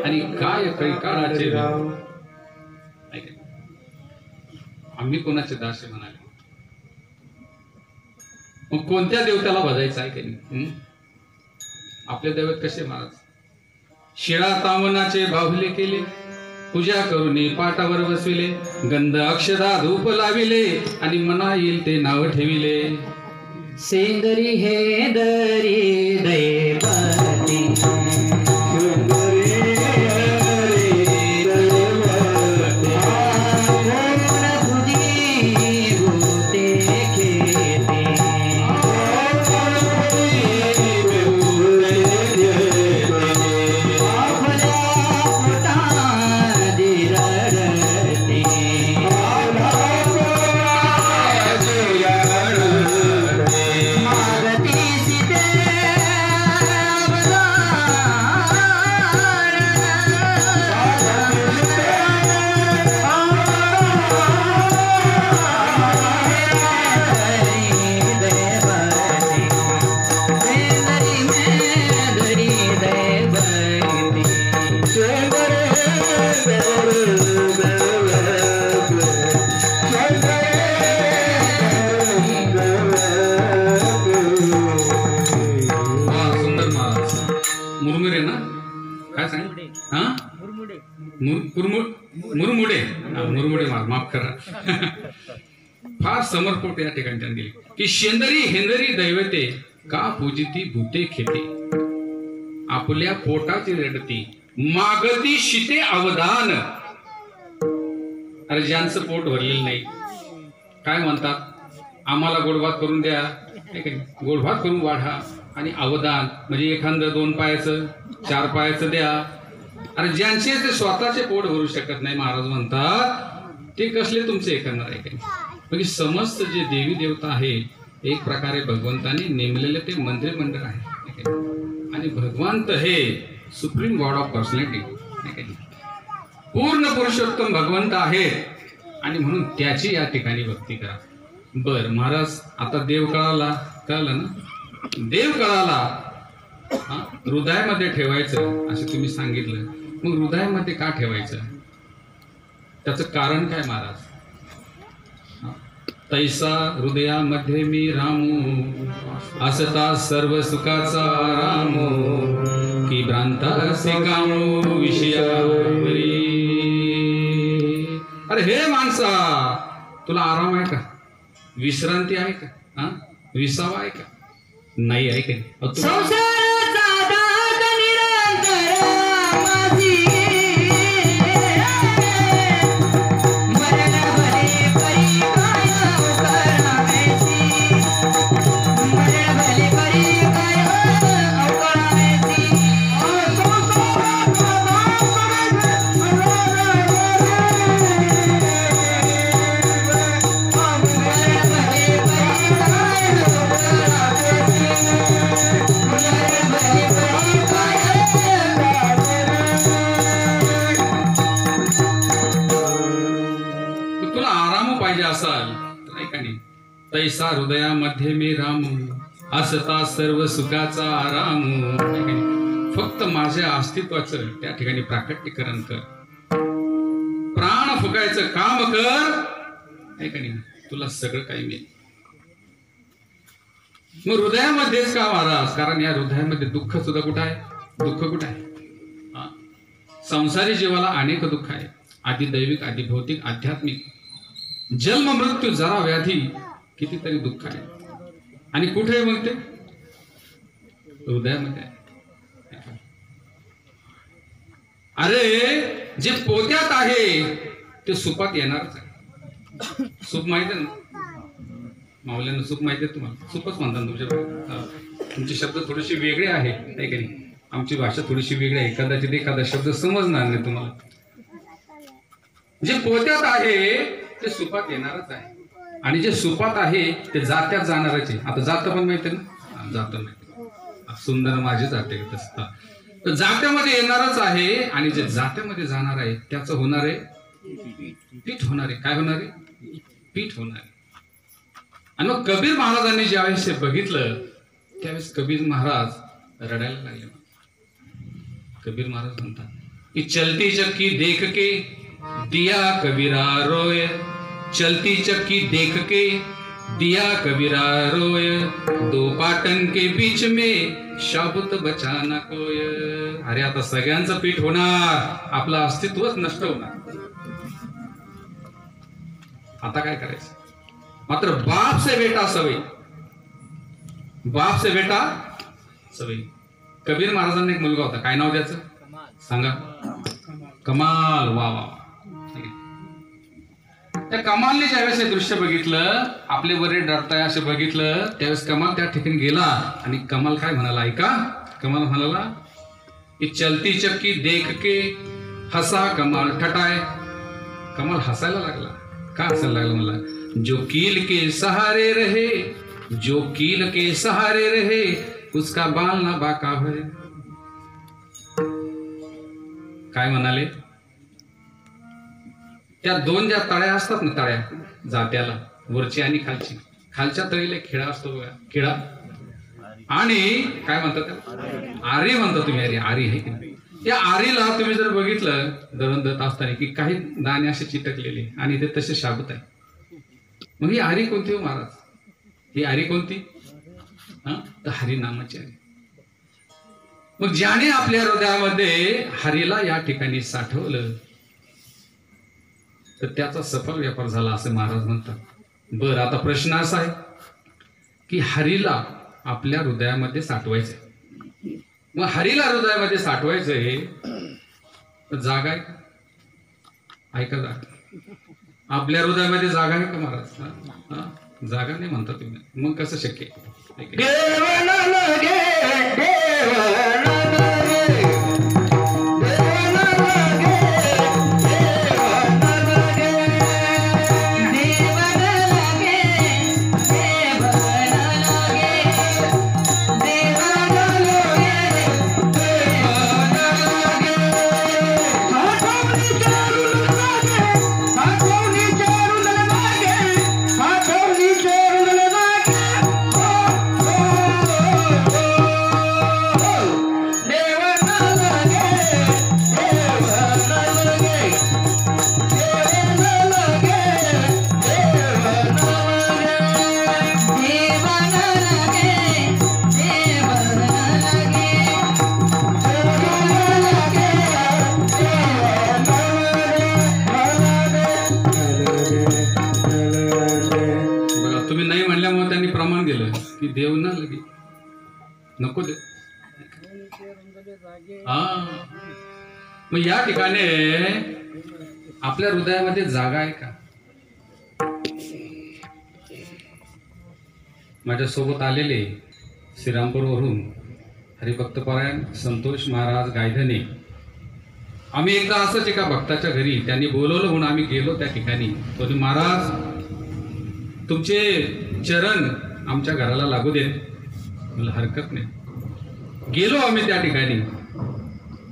आणि काय कैकाळाचे देव आम्ही कोणाचे दास म्हणाले मग कोणत्या देवताला भजायचं आहे काही आपले दैवत कसे महाराज शिळा तामनाचे बाहुले केले पूजा करून पाटावर बसविले गंध अक्षदा धूप लाविले आणि मना येईल ते नाव ठेविले सेंदरी हे दरी दैवती मुरमुडे माफ करा फार समर्पक या ठिकाणी त्यांनी दिली की शेंदरी हेंदरी दैवते का पूजिती भूते खेते आपल्या पोटाची रडती मागती शिते अवदान अरे ज्यांचं पोट भरलेलं नाही काय म्हणतात आम्हाला गोडभात करून द्या गोडभात करून वाढा आणि अवदान म्हणजे एखादं 2 पायाचं 4 पायाचं द्या अरे ज्यांचे ते स्वतःचे पोट भरू शकत नाही महाराज म्हणतात ते कसले तुमचे करणार आहे काही म्हणजे समस्त जे देवी देवता आहे एक प्रकारे भगवंताने नेमलेले ते मंत्रिमंडळ आहे आणि भगवंत हे सुप्रीम गॉड ऑफ पर्सनॅलिटी पूर्ण पुरुषोत्तम भगवंत आहे आणि म्हणून त्याची या ठिकाणी भक्ती करा बर महाराज आता देव कळालं ना देव कळाला हृदयामध्ये ठेवायचं असं तुम्ही सांगितलं मग हृदयामध्ये का ठेवायचं त्याचं कारण काय महाराज तैसा हृदयामध्ये मी रामू असता सर्व सुखाचा रामू की भ्रांतासे कामो विषयावरी अरे हे माणसा तुला आराम आहे का विश्रांती आहे का विसावा आहे का नाही आहे का संसाराचा दाग निरंतर माझी मरण भले परी काय अवकळावेसी मरण भले परी काय अवकळावेसी असाल तैसा हृदयामध्ये मी रामू असता सर्व सुखाचा आराम फक्त माझ्या अस्तित्वाचं त्या ठिकाणी प्राकट्यकरण कर प्राण फुकायचं काम कर नाही तुला सगळं काही मिळेल मग हृदयामध्येच का महाराज कारण या हृदयामध्ये दुःख सुद्धा कुठं आहे दुःख कुठं आहे संसारी जीवाला अनेक दुःख आहे आधी दैविक आधी भौतिक आध्यात्मिक जन्म मृत्यू जरा व्याधी कितीतरी दुःख आहे आणि कुठे म्हणते हृदयामध्ये अरे जे पोत्यात आहे ते सुपात येणारच आहे सूप माहिती आहे ना माऊल्यांना सूप माहिती आहे तुम्हाला सूपच म्हणतात तुमचे शब्द थोडेसे वेगळे आहे नाही का नाही आमची भाषा थोडीशी वेगळी आहे कदाचित एखादा शब्द समजणार नाही तुम्हाला जे पोत्यात आहे ते सुपात येणारच आहे आणि जे सुपात आहे ते जात्यात जाणारच आहे आता जात पण माहिती ना जात माहिती सुंदर माझे जाते तर जात्यामध्ये येणारच आहे आणि जे जात्यामध्ये जाणार आहे त्याचं होणार आहे पीठ होणार आहे. काय होणार आहे? पीठ होणार आहे. आणि मग कबीर महाराजांनी ज्यावेळेस हे बघितलं त्यावेळेस कबीर महाराज रडायला लागले. कबीर महाराज म्हणतात की चलती चक्की देख के दिया कबीरा रोय, चलती चक्की देख के दिया कबीरा रोय, दो पाटन के बीच में शाबुत बचाना कोय. अरे आता सगळ्यांचं पीठ होणार, आपलं अस्तित्वच नष्ट होणार. आता काय करायचं? मात्र बाप से बेटा सवई, बाप से बेटा सवई. कबीर महाराजांना एक मुलगा होता. काय नाव त्याचं सांगा? कमाल. वा वा. त्या कमालने ज्यावेळेस हे दृश्य बघितलं, आपले वडील रडताय असे बघितलं, त्यावेळेस कमाल त्या ठिकाणी गेला आणि कमाल काय म्हणाला ऐका. कमाल म्हणाला की चलती चक्की देख के हसा कमाल ठटाय. कमाल हसायला लागला. का हसायला लागला? मला जो कील के सहारे रहे, जो कील के सहारे रहे, उसका बाल ना बाका है. काय म्हणाले? त्या दोन ज्या तळ्या असतात ना, तळ्या जात्याला वरची आणि खालची, खालच्या तळीला खिळा असतो बघा, खिळा. आणि काय म्हणतात त्याला? आरी म्हणता तुम्ही. आरी, आरी आहे की नाही? या आरीला तुम्ही जर बघितलं दळण दळत असताना की काही दाणे असे चिटकलेले आणि ते तसे शाबूत आहे. मग ही आरी कोणती हो महाराज? ही आरी कोणती? तर हरी नामाची आरी. मग ज्याने आपल्या हृदयामध्ये हरीला या ठिकाणी साठवलं तर त्याचा सफल व्यापार झाला असं महाराज म्हणतात. बर, आता प्रश्न असा आहे की हरीला आपल्या हृदयामध्ये साठवायचंय. मग हरीला हृदयामध्ये साठवायचंय तर जागा आहे? ऐका, जागा आपल्या हृदयामध्ये जागा आहे का महाराज? जागा नाही म्हणता तुम्ही. मग कसं शक्य? देव ना लगे नको दे. मग या ठिकाणी आपल्या हृदयामध्ये जागा आहे का? माझ्या सोबत आलेले श्रीरामपूरवरून हरिभक्तपरायण संतोष महाराज गायधने, आम्ही एकदा असंच एका भक्ताच्या घरी त्यांनी बोलवलं म्हणून आम्ही गेलो त्या ठिकाणी. तो महाराज तुमचे चरण आमच्या घराला लागू दे. मला हरकत नाही. गेलो आम्ही त्या ठिकाणी.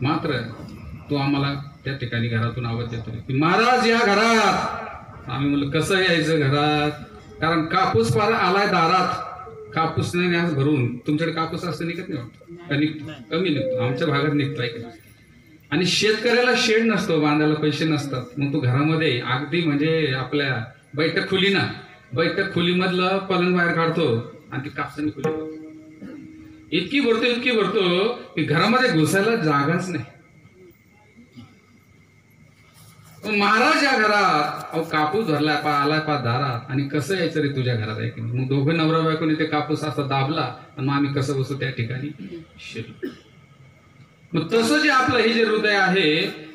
मात्र तो आम्हाला त्या ठिकाणी घरातून आवाज देतो की महाराज या घरात. आम्ही म्हणलं कसं यायचं घरात? कारण कापूस पारा आलाय दारात. कापूस नाही भरून. तुमच्याकडे कापूस असं निघत नाही, कमी निघतो. आमच्या भागात निघतोय. आणि शेतकऱ्याला शेड नसतो, बांधायला पैसे नसतात. मग तो घरामध्ये अगदी म्हणजे आपल्या बैठक खोली ना, बैठक खोलीमधलं पलंग बाहेर काढतो आणि ती कापसाने खोली इतकी भरतो की घरामध्ये घुसायला जागाच नाही. महाराज या घरात कापूस धरलाय पा, आलाय पा दारात. आणि कसं यायचं रे तुझ्या घरात आहे की नाही? मग दोघं नवरा बायकोने ते कापूस असा दाबला आणि मग आम्ही कसं बसू त्या ठिकाणी शिरलो. मग तसं जे आपलं हे जे हृदय आहे,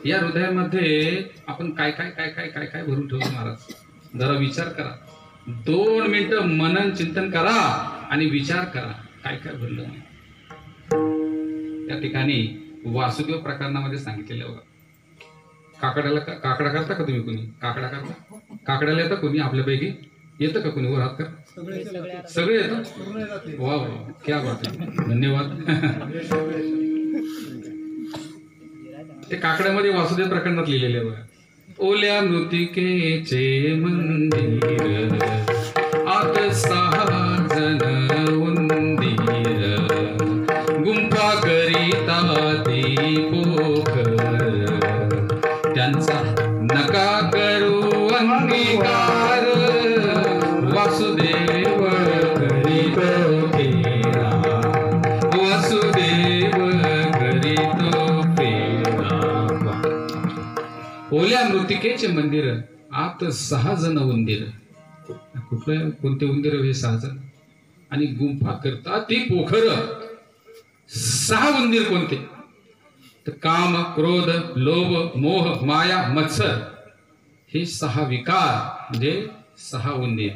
या हृदयामध्ये आपण काय काय काय काय काय काय भरून ठेवतो महाराज? जरा विचार करा. 2 मिनिटं मनन चिंतन करा आणि विचार करा काय काय भरलं. त्या ठिकाणी वासुदेव प्रकरणामध्ये सांगितलेलं बघा. काकडा करता का तुम्ही? कोणी काकडा करता? काकड्याला येतं कोणी आपल्यापैकी? येतं का कोणी? वर हात कर. सगळे येतं. वा वा, क्या बात आहे, धन्यवाद. ते काकड्यामध्ये वासुदेव प्रकरणात लिहिलेले बघा. ओल्या मृतिकेचे मंदिर आत 6 जण उंदीर गुंफा करिता ती पोखर त्यांचा नका करू अंगीकार वासुदेव करीतो फेरा वासुदेव करीतो फेरा ओल्या मृतिकेचे मंदिर आत 6 जण उंदीर कुठलं कोणते उंदीर हे 6 जण आणि गुंफा करता ती पोखर 6 उंदीर कोणते तर काम क्रोध लोभ मोह माया मत्सर हे 6 विकार म्हणजे 6 उंदीर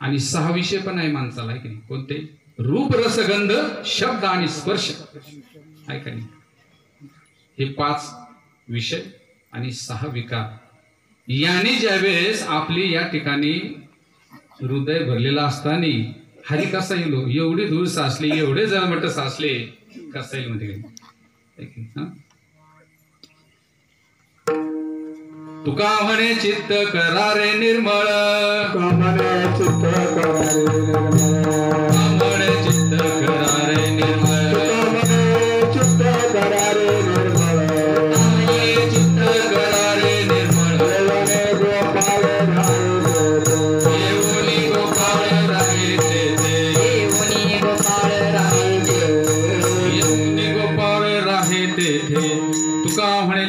आणि 6 विषय पण आहे माणसाला की कोणते रूप रसगंध शब्द आणि स्पर्श आहे का नाही हे 5 विषय आणि 6 विकार याने ज्यावेळेस आपली या ठिकाणी हृदय भरलेला असताना हरी कसा येलो एवढी धूळ साचली एवढे जळमट साचले कसा येईल मध्ये तुका म्हणे चित्त करारे निर्मळ म्हणे चित्त करारे निर्मळ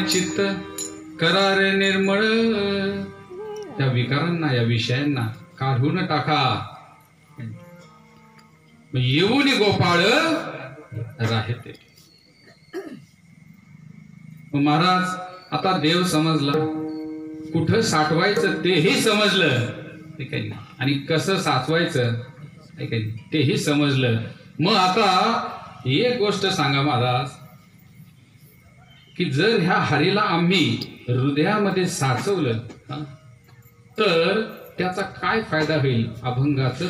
चित्त करारे निर्मळ त्या विकारांना या विषयांना काढून टाका येऊन गोपाळ राहते महाराज आता देव समजला कुठं साठवायचं तेही समजलं ते काही नाही आणि कसं साचवायचं तेही समजलं मग आता एक गोष्ट सांगा महाराज की जर ह्या हरीला आम्ही हृदयामध्ये साचवलं तर त्याचा काय फायदा होईल अभंगाचं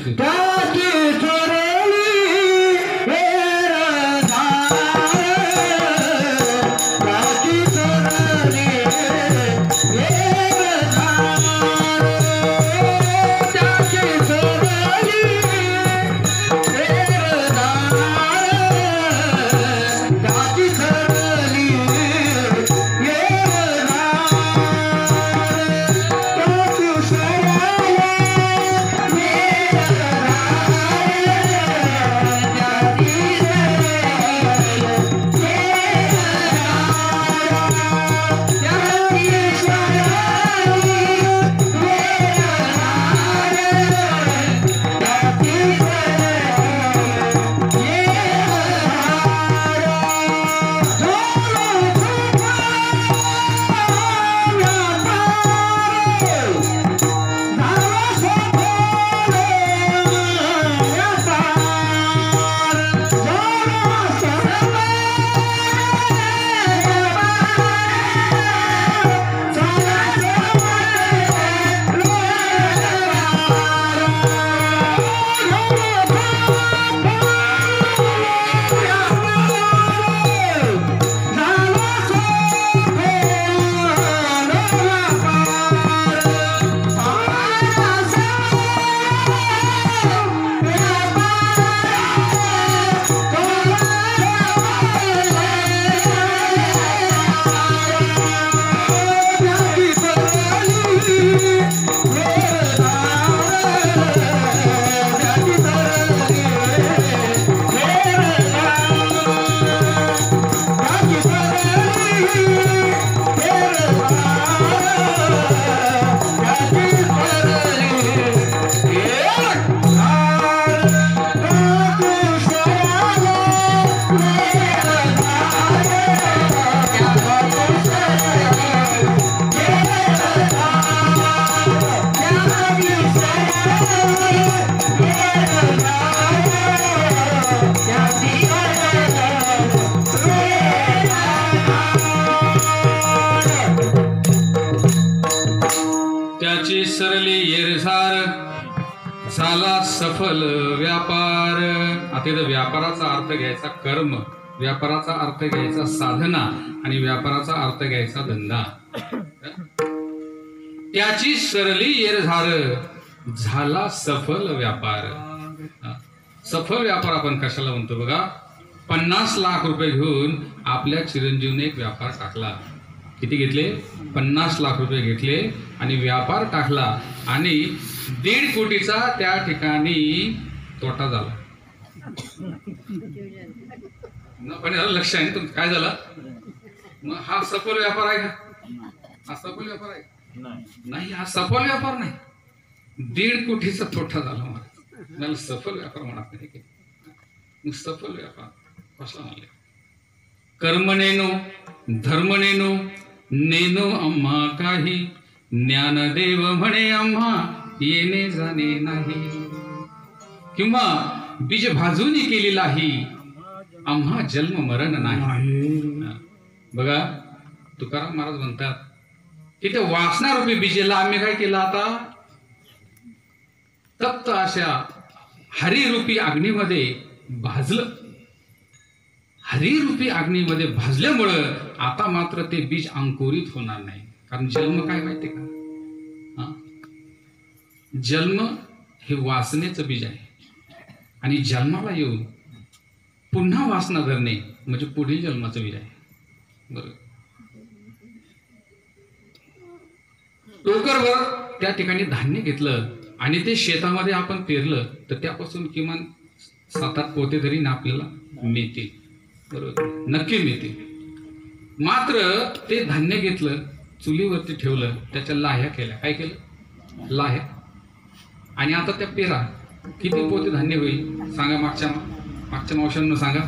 सरली येरझार झाला सफल व्यापार. आता इथं व्यापाराचा अर्थ घ्यायचा कर्म. व्यापाराचा अर्थ घ्यायचा साधना आणि व्यापाराचा अर्थ घ्यायचा धंदा. त्याची सरली येरझार झाला सफल व्यापार. सफल व्यापार आपण कशाला म्हणतो बघा. 50 लाख रुपये घेऊन आपल्या चिरंजीवने एक व्यापार टाकला. किती घेतले? 50 लाख रुपये घेतले आणि व्यापार टाकला आणि 1.5 कोटीचा त्या ठिकाणी तोटा झाला. पण लक्ष आहे तुमचं काय झालं? मग हा सफल व्यापार आहे का? हा सफल व्यापार आहे? नाही, हा सफल व्यापार नाही. 1.5 कोटीचा तोटा झाला. मला सफल व्यापार म्हणत नाही. मग सफल व्यापार कसला म्हणले? कर्म नेनो धर्म नेनो नेनो आम्हा काही ज्ञानदेव म्हणे आम्हा येणे जाणे नाही. किंवा बीज भाजून केलेलाही आम्हा जन्म मरण नाही. बघा तुकाराम महाराज म्हणतात की त्या वासनारूपी बीजेला आम्ही काय केलं? आता तप्त अशा हरिरूपी अग्नीमध्ये भाजलं. हरिरूपी अग्नीमध्ये भाजल्यामुळं आता मात्र ते बीज अंकुरित होणार नाही. कारण जन्म काय माहिती का? जन्म हे वासनेचं बीज आहे आणि जन्माला येऊन पुन्हा वासना धरणे म्हणजे पुढील जन्माचं बीज आहे. बरोबर. टोकरभर त्या ठिकाणी धान्य घेतलं आणि ते शेतामध्ये आपण पेरलं तर त्यापासून किमान 7-8 पोते तरी आपल्याला मिळतील. बरोबर, नक्की मिळतील. मात्र ते धान्य घेतलं, चुलीवरती ठेवलं, त्याच्या लाह्या केल्या. काय केलं? लाह्या. आणि आता त्या पेरा किती पोते धान्य होईल सांगा? मागच्या मावशांना सांगा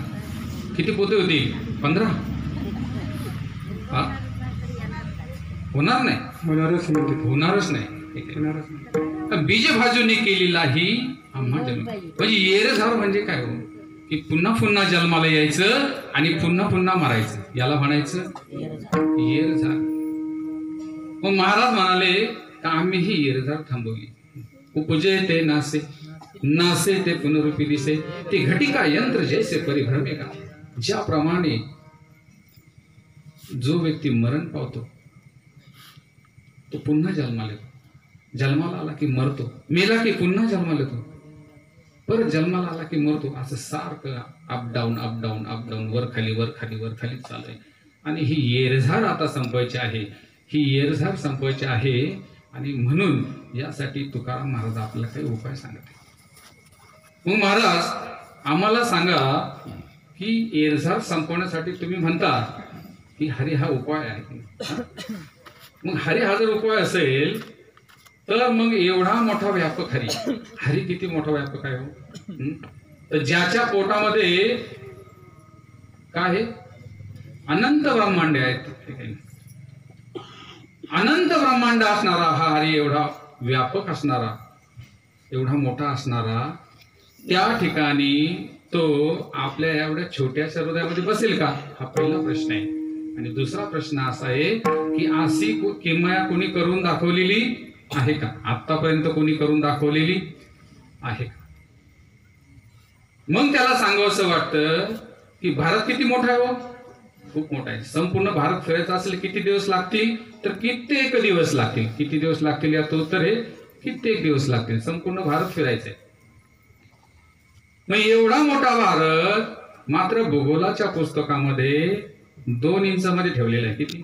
किती पोते होतील? 15? होणार नाही. होणारच नाही. बीज भाजूने केलेलाही आम्हा जन्म. म्हणजे येरझार म्हणजे काय हो? की पुन्हा पुन्हा जन्माला यायचं आणि पुन्हा पुन्हा मरायचं. याला म्हणायचं येरझार. मग महाराज म्हणाले का आम्ही ही येरझार थांबवली. उपजे ते नासे नासे ते पुनरुपी दिसे ते घटिका यंत्र जैसे परिभ्रमे का. ज्याप्रमाणे जो व्यक्ती मरण पावतो तो पुन्हा जन्माला येतो. जन्माला आला की मरतो, मेला की पुन्हा जन्माला येतो, परत जन्माला आला की मरतो. असं सारखं up down up down up down, वर खाली वर खाली वर खाली चालू आहे. आणि ही येरझार आता संपवायची आहे. ही येरझार संपवायची आहे. आणि म्हणून यासाठी तुकाराम महाराज आपल्याला काही उपाय सांगत आहे. मग महाराज आम्हाला सांगा की येरझार संपवण्यासाठी तुम्ही म्हणता की हरी हा उपाय आहे. मग हरी हा जर उपाय असेल तर मग एवढा मोठा व्यापक हरी. हरी किती मोठा व्यापक आहे हो? तर ज्याच्या पोटामध्ये काय आहे? अनंत ब्रह्मांड आहेत. अनंत ब्रह्मांड असणारा हा हरी, एवढा व्यापक असणारा, एवढा मोठा असणारा, त्या ठिकाणी तो आपल्या एवढ्या छोट्याशा हृदयामध्ये बसेल का? हा पहिला प्रश्न आहे. आणि दुसरा प्रश्न असा आहे की अशी किमया कोणी करून दाखवलेली आहे का? आतापर्यंत कोणी करून दाखवलेली आहे का? मग त्याला सांगावं असं वाटतं की भारत किती मोठा आहे हो? खूप मोठा आहे. संपूर्ण भारत फिरायचा असेल किती दिवस लागतील? तर कित्येक दिवस लागतील. किती दिवस लागतील याचं उत्तर आहे कित्येक दिवस लागतील. संपूर्ण भारत फिरायचंय. मग एवढा मोठा भारत मात्र भूगोलाच्या पुस्तकामध्ये 2 इंचामध्ये ठेवलेला आहे. किती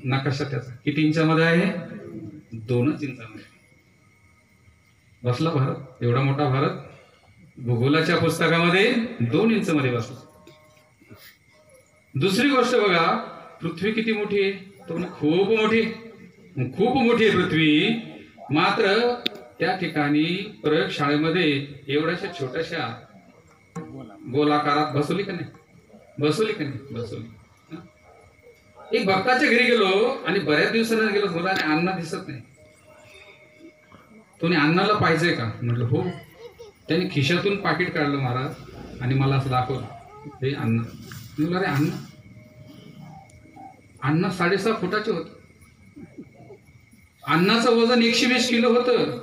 नकाशा त्याचा? किती इंचामध्ये आहे? 2च इंचामध्ये बसला भारत. एवढा मोठा भारत भूगोलाच्या पुस्तकामध्ये 2 इंचमध्ये बसला. दुसरी गोष्ट बघा, पृथ्वी किती मोठी आहे? तर खूप मोठी, खूप मोठी आहे पृथ्वी. मात्र त्या ठिकाणी प्रयोगशाळेमध्ये एवढ्याशा छोट्याशा गोलाकारात बसवली का नाही? बसवली का नाही? बसवली. एक भक्ताच्या घरी गेलो आणि बऱ्याच दिवसांना गेलो, मुलाने अन्न दिसत नाही. तुम्ही अन्नाला पाहिजे का? म्हटलं हो. त्याने खिशातून पाकिट काढलं महाराज आणि मला असं दाखवलं, हे अन्न. म्हटलं अरे अन्न? अन्न 6.5 फुटाचे होत. अन्नाचं वजन 120 किलो होतं.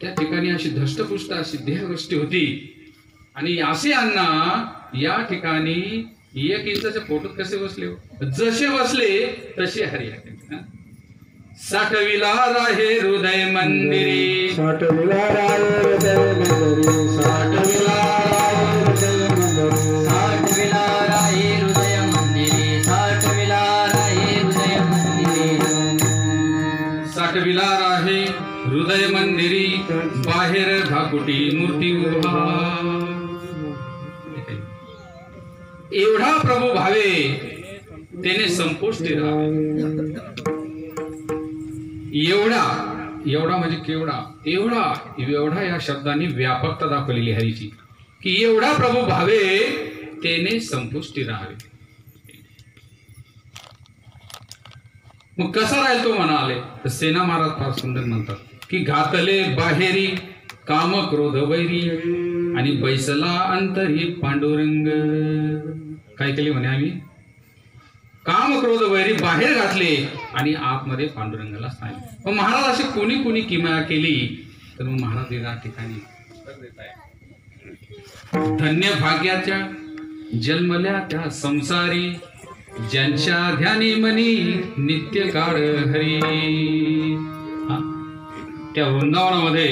त्या ठिकाणी अशी धष्टपुष्ट अशी देहवृष्टी होती आणि असे अण्णा या ठिकाणी 1 इंचाच्या फोटोत कसे बसले हो? जसे बसले तसे हरी आहे. साठविला राहे हृदय मंदिरी, साठविला राहे हृदय मंदिरी, साठविला राहे हृदय मंदिरी, साठविला राहे हृदय मंदिरी, साठविला राहे हृदय मंदिरी, साठविला राहे हृदय मंदिरी, बाहेर घाकुटी मूर्ती उभा. एवढा प्रभू भावे त्याने संपुष्टी राहावे. एवढा म्हणजे केवढा, एवढा या शब्दाने व्यापकता दाखवलेली हरीची, की एवढा प्रभू भावे त्याने संपुष्टी राहावे. मग कसा राहील तो म्हणाले तर सेना महाराज फार सुंदर म्हणतात की घातले बाहेरी काम क्रोध वैरी आणि बैसला अंतरी पांडुरंग. काय केले म्हणे आम्ही? काम क्रोध वैरी बाहेर घातले आणि आतमध्ये पांडुरंगाला सांगितले. मग महाराज अशी कोणी कोणी किमया केली तर मग महाराज या ठिकाणी धन्य भाग्याच्या जन्मल्या त्या संसारी, ज्यांच्या ध्यानी मनी नित्य काळ हरी. त्या वृंदावनामध्ये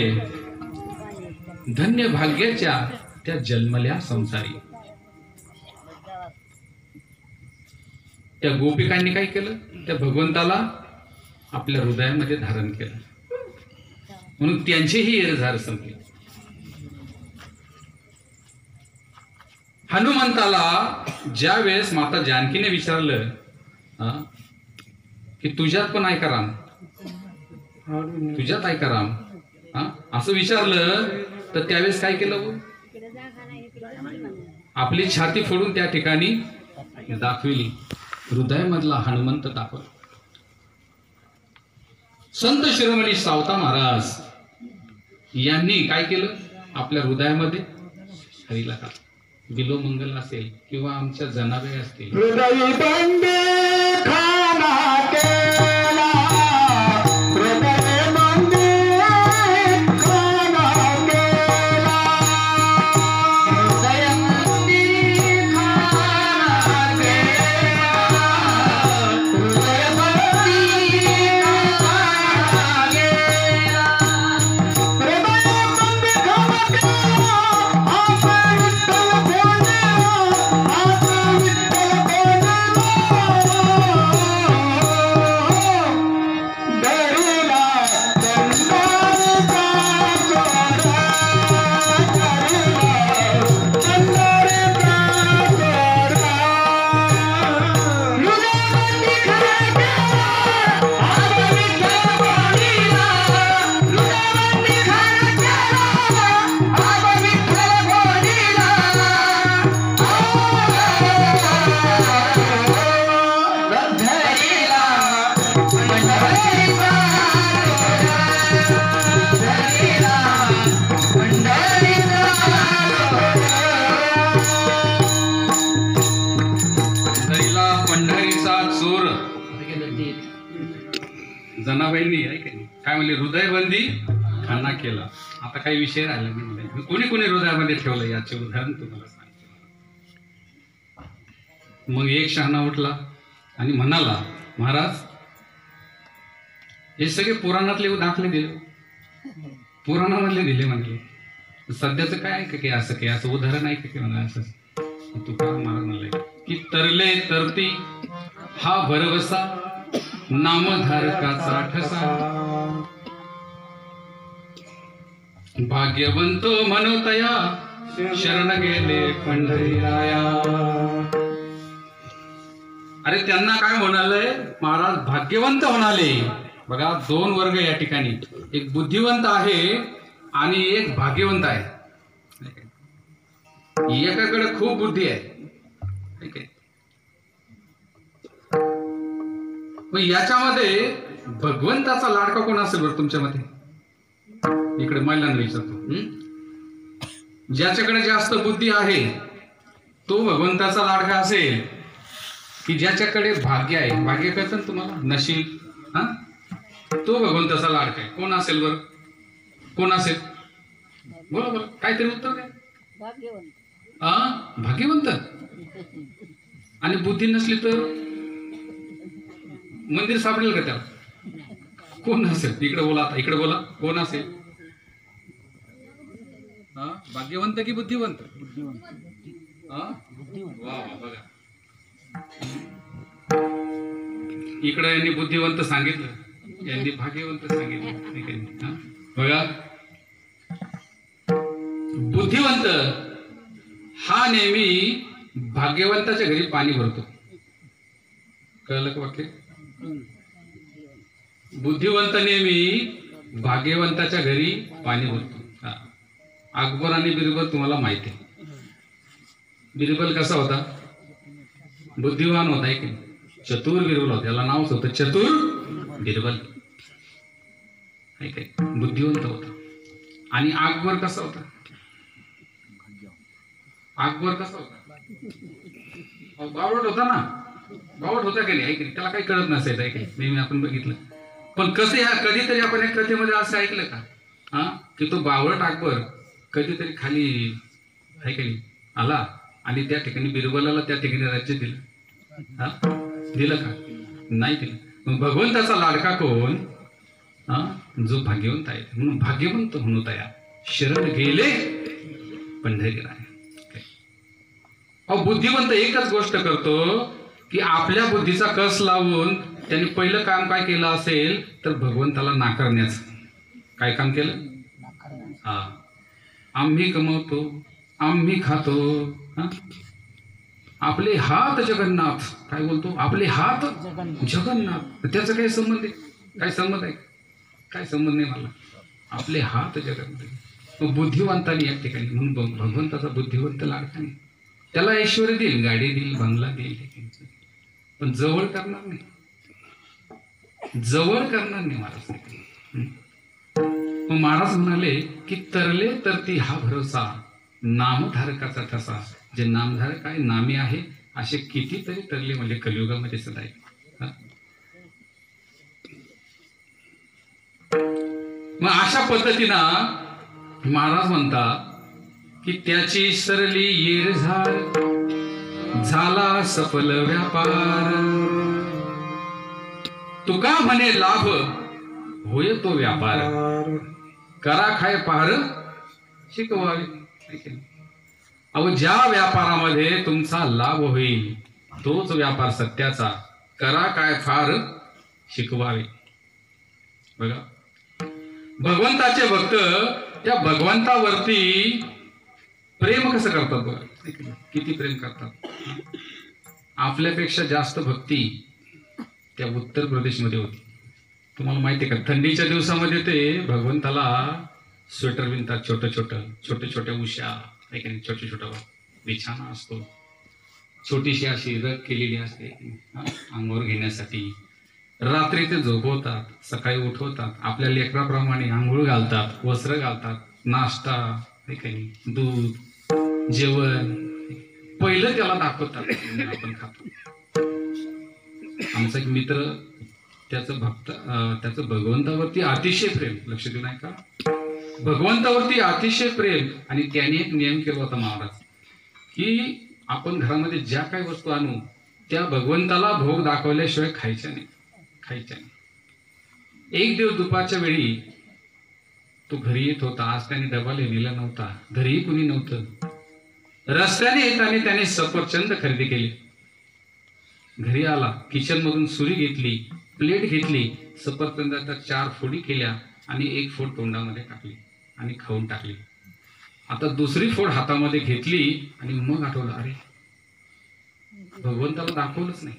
धन्य भाग्याच्या त्या जन्मल्या संसारी, त्या गोपिकांनी काय केलं? त्या भगवंताला आपल्या हृदयामध्ये धारण केलं, म्हणून त्यांचीही एरझार संपली. हनुमंताला ज्या वेळेस माता जानकीने विचारलं की तुझ्यात पण आहे का राम, तुझ्यात आहे का राम, असं विचारलं तर त्यावेळेस काय केलं? आपली छाती फोडून त्या ठिकाणी दाखविली, हृदयामधला हनुमंत दाखवला. संत शिरोमणी सावता महाराज यांनी काय केलं? आपल्या हृदयामध्ये हरीला का बिलो मंगल असेल किंवा आमच्या जनाबे असतील, हृदय बंदे खाना केला, हृदय बंदे खाना केला, हृदय मंदिरी खाना गेला, हृदय मंदिरी खाना गेला, हृदय बंदे खाना केला, आपण विठ्ठल बोललो, आपण विठ्ठल बोललो, धरिला चंदनाचा चोरा, धरिला चंदनाचा चोरा, हृदयबंदी खाना केला, आपण विठ्ठल बोलिला, हृदयबंदी खाना केला, आपण विठ्ठल बोलिला, धरिला पंढरीचा धरिला पंढरीचा हरीला पंढरीचा चोर. जनाबाईंनी काय म्हणले? हृदयबंदी खाना केला. आता काही विषय राहिला नाही. कोणी कोणी हृदयामध्ये ठेवलं याचे उदाहरण तुम्हाला सांगतो. मग एक शहाणा उठला आणि म्हणाला, महाराज हे सगळे पुराणातले दाखले दिले, पुराणामधले दिले म्हणले, सध्याचं काय आहे का काही असं उदाहरण आहे का म्हणा असं. तुकाराम महाराज म्हणले की तरले तरती हा भरवसा, नामधारकाचा ठसा, भाग्यवंतो मनोतया शरण गेले पंढरीराया. अरे त्यांना काय म्हणालंय महाराज? भाग्यवंत म्हणाले. बघा, 2 वर्ग या ठिकाणी, एक बुद्धिवंत आहे आणि एक भाग्यवंत आहे. एकाकडे खूप बुद्धी आहे, ठीक आहे, मग याच्यामध्ये भगवंताचा लाडका कोण असेल बरं तुमच्या मध्ये? इकडे महिलांना विचारतो. ज्याच्याकडे जास्त बुद्धी आहे तो भगवंताचा लाडका असेल, की ज्याच्याकडे भाग्य आहे, भाग्य कळतं ना तुम्हाला, नशीब, तो भगवंताचा लाडका आहे. कोण असेल बरं? कोण असेल? बोला बोला, काहीतरी उत्तर द्या. भाग्यवंत. आणि बुद्धी नसली तर मंदिर सापडेल का त्याला? कोण असेल? इकडे बोला, आता इकडे बोला, कोण असेल? भाग्यवंत की बुद्धिवंत? वा वा, बघा इकडे यांनी बुद्धिवंत सांगितलं, यांनी भाग्यवंत सांगितलं. बघा, बुद्धिवंत हा नेहमी भाग्यवंताच्या घरी पाणी भरतो. कळलं का वाक्य? बुद्धिवंत नेहमी भाग्यवंताच्या घरी पाणी भरतो. अकबर आणि बिरबल तुम्हाला माहिती आहे. बिरबल कसा होता? बुद्धिवान होता, एक चतुर बिरबल होता. त्याला नावच होतं चतुर बिरबल, बुद्धिवंत होता. आणि अकबर कसा होता? अकबर कसा होता? बावट होता ना, बावट होता की नाही? त्याला काही कळत नसायचं, ऐक नेहमी आपण बघितलं. पण कसं ह्या कधीतरी आपण एक कथेमध्ये असं ऐकलं का की तो बावट अकबर कधीतरी खाली ऐकली आला आणि त्या ठिकाणी बिरबलाला त्या ठिकाणी राज्य दिलं? दिलं का? नाही दिलं. मग भगवंताचा लाडका कोण? जो भाग्यवंत आहे. म्हणून भाग्यवंत म्हणून तया शरण गेले पंढरीला. बुद्धिवंत एकच गोष्ट करतो की आपल्या बुद्धीचा कस लावून त्यांनी पहिलं काम काय केलं असेल तर भगवंताला नाकारण्याचं. काय काम केलं? आम्ही कमवतो, आम्ही खातो, आपले हात जगन्नाथ. काय बोलतो? आपले हात जगन्नाथ. त्याचा काही संबंध आहे? काय संबंध आहे? काय संबंध नाही मला. आपले हात जगन्नाथ. बुद्धिवंतानी या ठिकाणी, म्हणून भगवंताचा बुद्धिवंत लाडका नाही. त्याला ऐश्वर्य देईल, गाडी देईल, बंगला देईल, पण जवळ करणार नाही. जवळ करणार नाही महाराज. मग महाराज म्हणाले की तरले तर ती हा भरोसा नामधारकाचा ठसा. जे नामधारक आहे, नामी आहे, असे कितीतरी तरले म्हणजे कलियुगामध्ये सदा आहे. मग अशा पद्धतीनं महाराज म्हणतात की त्याची सरली येरझार झाला सफल व्यापार. तुका म्हणे लाभ होय तो व्यापार. करा खाय पार शिकवावे. अहो, ज्या व्यापारामध्ये तुमचा लाभ होईल तोच व्यापार सत्याचा. करा काय फार शिकवावे. बघा, भगवंताचे भक्त त्या भगवंतावरती प्रेम कसं करतात बघा. किती प्रेम करतात. आपल्यापेक्षा जास्त भक्ती त्या उत्तर प्रदेशमध्ये होती. तुम्हाला माहिती आहे का? थंडीच्या दिवसामध्ये ते भगवंताला स्वेटर विणतात. छोटे छोटे उशा, छोटे छोटा बिछाना असतो. छोटीशी अशी रग केलेली असते अंगावर घेण्यासाठी. रात्री ते झोपवतात, सकाळी उठवतात, आपल्या लेकराप्रमाणे आंघोळ घालतात, वस्त्र घालतात, नाश्ता, दूध, जेवण पहिलं त्याला दाखवतात. आपण खातो. आमचा एक मित्र, त्याचं भगवंतावरती अतिशय प्रेम. लक्ष देऊ नाही का? भगवंतावरती अतिशय प्रेम. आणि त्याने एक नियम केला होता महाराज की आपण घरामध्ये ज्या काही वस्तू आणू त्या भगवंताला भोग दाखवल्याशिवाय खायच्या नाही. एक दिवस दुपारच्या वेळी तो घरी येत होता. आज त्याने डबा लिहिलेला नव्हता, घरीही कुणी नव्हतं. रस्त्याने येताना त्याने सफरचंद खरेदी केली. घरी आला, किचन मधून सुरी घेतली, प्लेट घेतली, सफरचंदाच्या 4 फोडी केल्या आणि 1 फोड तोंडामध्ये टाकली आणि खाऊन टाकली. आता दुसरी फोड हातामध्ये घेतली आणि मग आठवलं, अरे भगवंताला दाखवलंच नाही.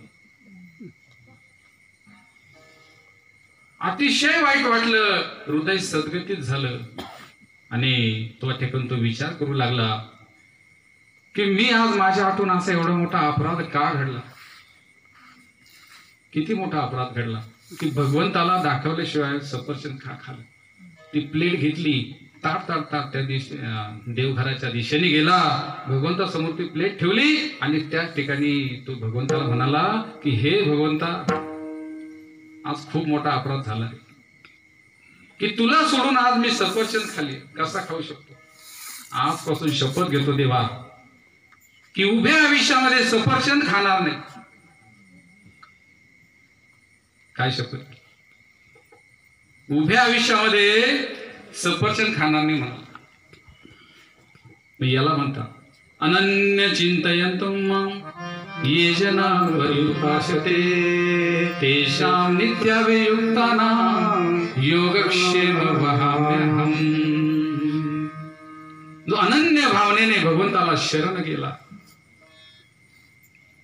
अतिशय वाईट वाटलं, हृदय सद्गतीत झालं. आणि तो ठिकाणी तो विचार करू लागला की मी आज माझ्या हातून असा एवढा मोठा अपराध का घडला. किती मोठा अपराध घडला की भगवंताला दाखवल्याशिवाय सफरचंद खाल्लं. ती प्लेट घेतली, ताट त्या देवघराच्या दिशेने गेला. भगवंतासमोर ती प्लेट ठेवली आणि त्या ठिकाणी तो भगवंताला म्हणाला की हे भगवंता, आज खूप मोठा अपराध झाला की तुला सोडून आज मी सफरचंद खाल्ली. कसा खाऊ शकतो? आजपासून शपथ घेतो देवा की उभ्या आयुष्यामध्ये सफरचंद खाणार नाही. काय शपथ? उभ्या आयुष्यामध्ये सफरचंद खाणार नाही म्हणा. याला म्हणता अनन्य चिंतयंतं मां ये जना पर्युपासते तेषां नित्याभियुक्तानां योगक्षेम वहाम्यहम्. जो अनन्य भावनेने भगवंताला शरण गेला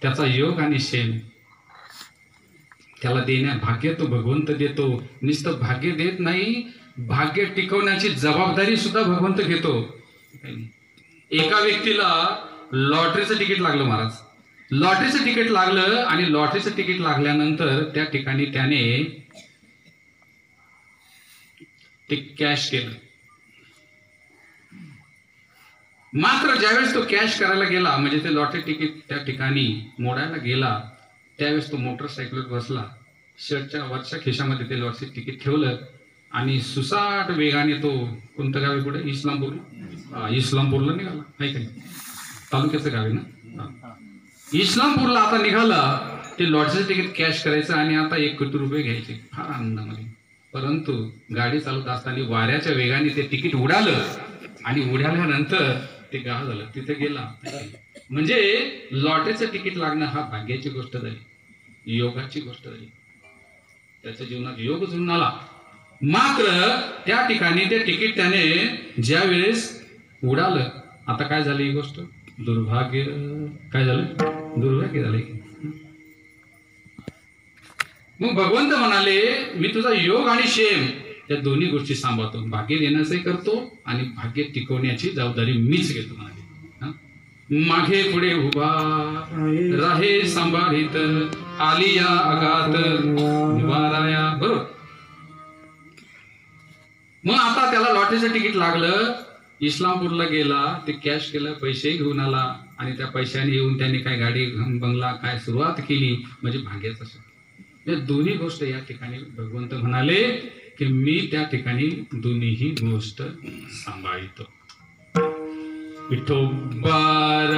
त्याचा योग आणि क्षेम त्याला देण्या भाग्य तो भगवंत देतो. नुसतं भाग्य देत नाही, भाग्य टिकवण्याची जबाबदारी सुद्धा भगवंत घेतो. एका व्यक्तीला लॉटरीचं तिकीट लागलं महाराज. लॉटरीचं तिकीट लागलं आणि लॉटरीचं तिकीट लागल्यानंतर त्या ठिकाणी त्याने ते कॅश केलं. मात्र ज्यावेळेस तो कॅश करायला गेला म्हणजे ते लॉटरी तिकीट त्या ठिकाणी मोडायला गेला त्यावेळेस तो मोटरसायकलवर बसला, शर्टच्या वरच्या खिशामध्ये ते लॉटरी तिकीट ठेवलं आणि सुसाट वेगाने तो कोणतं गाव आहे पुढे इस्लामपूरला निघाला. नाही काही तालुक्याचं गाव आहे ना. इस्लामपूरला आता निघाला. ते लॉटरीचं तिकीट कॅश करायचं आणि आता 1 कोटी रुपये घ्यायचे फार आनंदामध्ये. परंतु गाडी चालवत असताना वाऱ्याच्या वेगाने ते तिकीट उडालं आणि उडाल्यानंतर ते गाव झालं, तिथे गेला. म्हणजे लॉटरीचं तिकीट लागणं हा भाग्याची गोष्ट झाली, योगाची गोष्ट झाली. त्याच्या जीवनात योग जुळून आला. मात्र त्या ठिकाणी ते तिकीट त्याने ज्या वेळेस उडालं, आता काय झालं ही गोष्ट? दुर्भाग्य. काय झालं? दुर्भाग्य झाले. मग भगवंत म्हणाले मी तुझा योग आणि क्षेम त्या दोन्ही गोष्टी सांभाळतो. भाग्य देण्याचंही करतो आणि भाग्य टिकवण्याची जबाबदारी मीच घेतो म्हणाले. मागे पुढे उभा राहे सांभाळीत आलिया आघात निवाराया. बरोबर. मग आता त्याला लॉटरीचं तिकीट लागलं, इस्लामपूरला गेला, ते कॅश केलं, पैसे घेऊन आला आणि त्या पैशाने येऊन त्यांनी काय गाडी बंगला काय सुरुवात केली. म्हणजे भाग्याचं या दोन्ही गोष्ट या ठिकाणी भगवंत म्हणाले की मी त्या ठिकाणी दोन्हीही गोष्ट सांभाळतो. विठोबार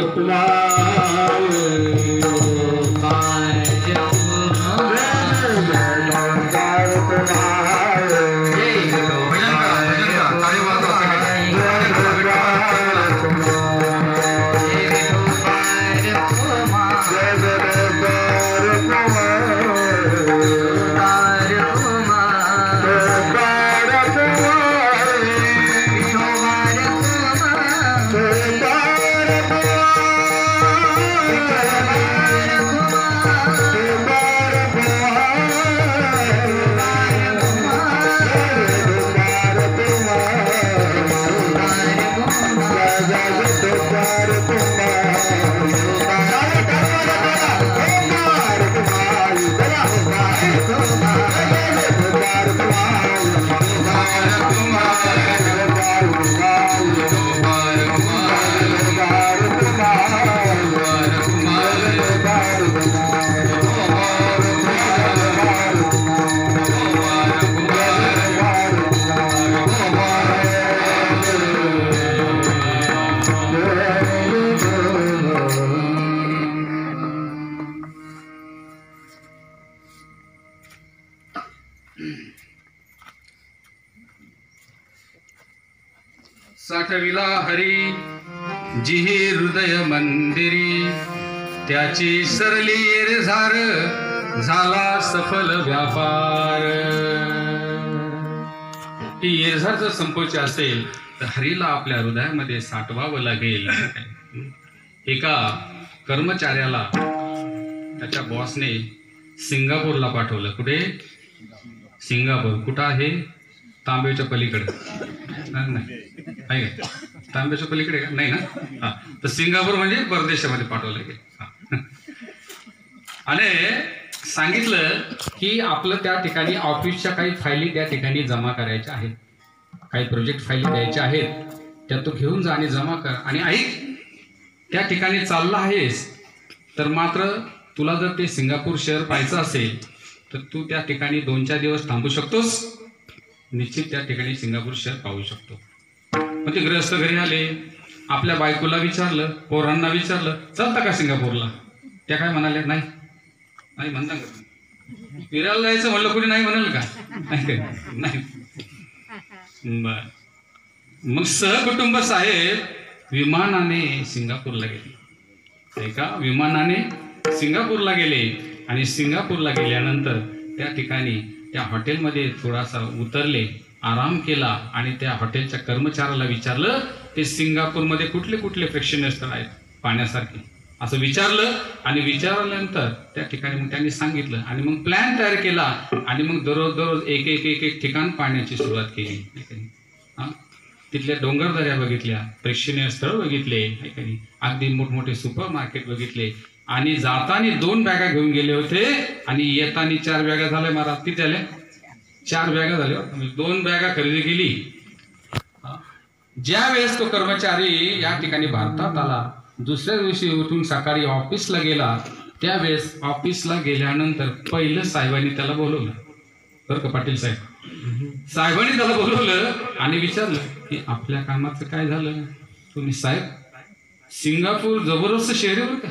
साठविला हरी जिही हृदय मंदिरी त्याची सरली एरझार झाला सफल व्यापार. ही एरझार जर संपवायची असेल तर हरीला आपल्या हृदयामध्ये साठवावं लागेल. एका कर्मचाऱ्याला त्याच्या बॉसने सिंगापूरला पाठवलं. कुठे? सिंगापूर. कुठं आहे? तांब्याच्या पलीकडे नाही आहे का? तांब्याच्या पलीकडे का नाही ना? हा. तर सिंगापूर म्हणजे परदेशामध्ये पाठवलं गेलं. आणि सांगितलं की आपलं त्या ठिकाणी ऑफिसच्या काही फायली त्या ठिकाणी जमा करायच्या आहेत, काही प्रोजेक्ट फायली द्यायच्या आहेत, त्या तू घेऊन जा आणि जमा कर. आणि ऐक, त्या ठिकाणी चालला आहेस तर मात्र तुला जर ते सिंगापूर शहर पाहायचं असेल तर तू त्या ठिकाणी 2-4 दिवस थांबू शकतोस. निश्चित त्या ठिकाणी सिंगापूर शहर पाहू शकतो. मग ते गृहस्थ घरी आले. आपल्या बायकोला विचारलं, पोरांना विचारलं, चलता का सिंगापूरला? त्या काय म्हणाल्या? नाही. नाही म्हणता का? फिरायला जायचं म्हणलं कोणी नाही म्हणाल का? नाही. बर. मग सहकुटुंब साहेब विमानाने सिंगापूरला गेले. का विमानाने सिंगापूरला गेले आणि सिंगापूरला गेल्यानंतर त्या ठिकाणी त्या हॉटेलमध्ये थोडासा उतरले, आराम केला आणि त्या हॉटेलच्या कर्मचाऱ्याला विचारलं ते सिंगापूरमध्ये कुठले कुठले प्रेक्षणीय स्थळ आहेत पाण्यासारखे असं विचारलं. आणि विचारल्यानंतर त्या ठिकाणी मग त्यांनी सांगितलं आणि मग प्लॅन तयार केला आणि मग दररोज एक एक एक एक ठिकाण पाहण्याची सुरुवात केली. तिथल्या डोंगरदऱ्या बघितल्या, प्रेक्षणीय स्थळ बघितले, अगदी मोठमोठे सुपर मार्केट बघितले आणि जाताना 2 बॅगा घेऊन गेले होते आणि येताना 4 बॅगा झाल्या. महाराज किती झाल्या? 4 बॅगा झाल्या. 2 बॅगा खरेदी केली. ज्या वेळेस तो कर्मचारी या ठिकाणी भारतात आला, दुसऱ्या दिवशी उठून सकाळी ऑफिसला गेला, त्यावेळेस ऑफिसला गेल्यानंतर पहिलं साहेबांनी त्याला बोलवलं. बरं का पाटील साहेब, साहेबांनी त्याला बोलवलं आणि विचारलं की आपल्या कामाचं काय झालं? तुम्ही साहेब सिंगापूर जबरदस्त शहर आहे बरं का.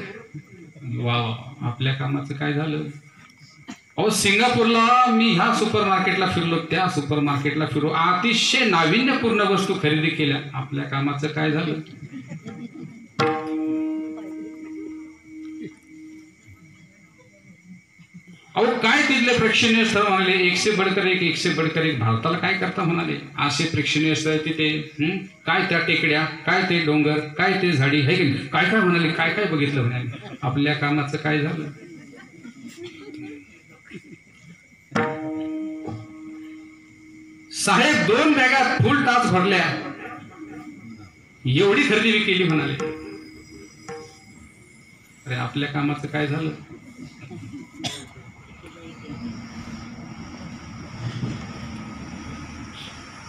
वा वा, आपल्या कामाचं काय झालं? अहो सिंगापूरला मी ह्या सुपर मार्केटला फिरलो, त्या सुपर मार्केटला फिरलो, अतिशय नाविन्यपूर्ण वस्तू खरेदी केल्या. आपल्या कामाचं काय झालं? अहो काय तिथले प्रेक्षणीय स्थळ म्हणाले? 100 बडकर 1, 100 बडकर 1. भारताला काय करता म्हणाले? असे प्रेक्षणीय स्थळ तिथे. काय त्या टेकड्या, काय ते डोंगर, काय ते झाडी, है की नाही? काय काय म्हणाले? काय काय बघितलं म्हणाले? आपल्या कामाचं काय झालं? साहेब 2 बॅगा फुल टाच भरल्या, एवढी खरेदी केली म्हणाले. अरे आपल्या कामाचं काय झालं?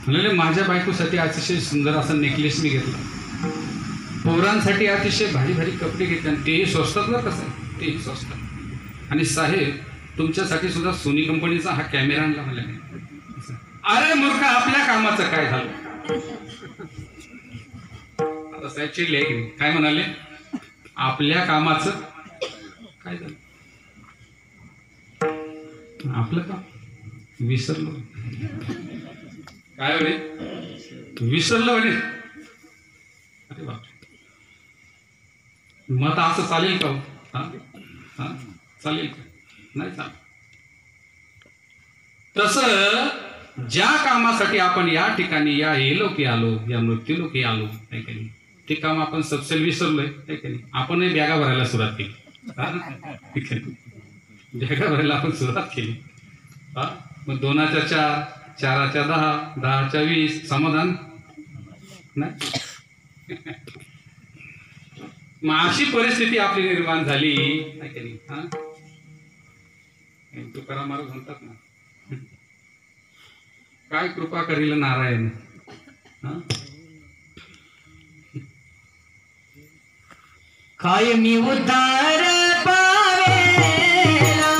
म्हणाले माझ्या बायकोसाठी अतिशय सुंदर असा नेकलेस मी घेतला, पोरांसाठी अतिशय भारी भारी कपडे घेतले आणि तेही स्वस्तात ना. कसं आहे तेही स्वस्त. आणि साहेब तुमच्यासाठी सुद्धा सोनी कंपनीचा हा कॅमेरा आणला म्हणाले. अरे मूर्ख, आपल्या कामाचं काय झालं? आता साहेब चिडले की नाही? काय म्हणाले? आपल्या कामाचं काय झालं? आपलं काम विसरलो. काय म्हणे? विसरलं म्हणे. अरे बाप, मग आता असं चालेल का? चालेल का? नाही चालेल. तसं ज्या कामासाठी आपण या ठिकाणी या लोकी आलो, या मृत्यूलोकी आलो, ते काम आपण सबसेल विसरलोय. आपणही बॅगा भरायला सुरुवात केली. बॅगा भरायला आपण सुरुवात केली. मग 2च्या 4, 4च्या 10, 10च्या 20, समाधान नाही. मग अशी परिस्थिती आपली निर्माण झाली. तुकाराम महाराज म्हणतात ना, काय कृपा करील नारायण. काय मी उद्धार पावेला,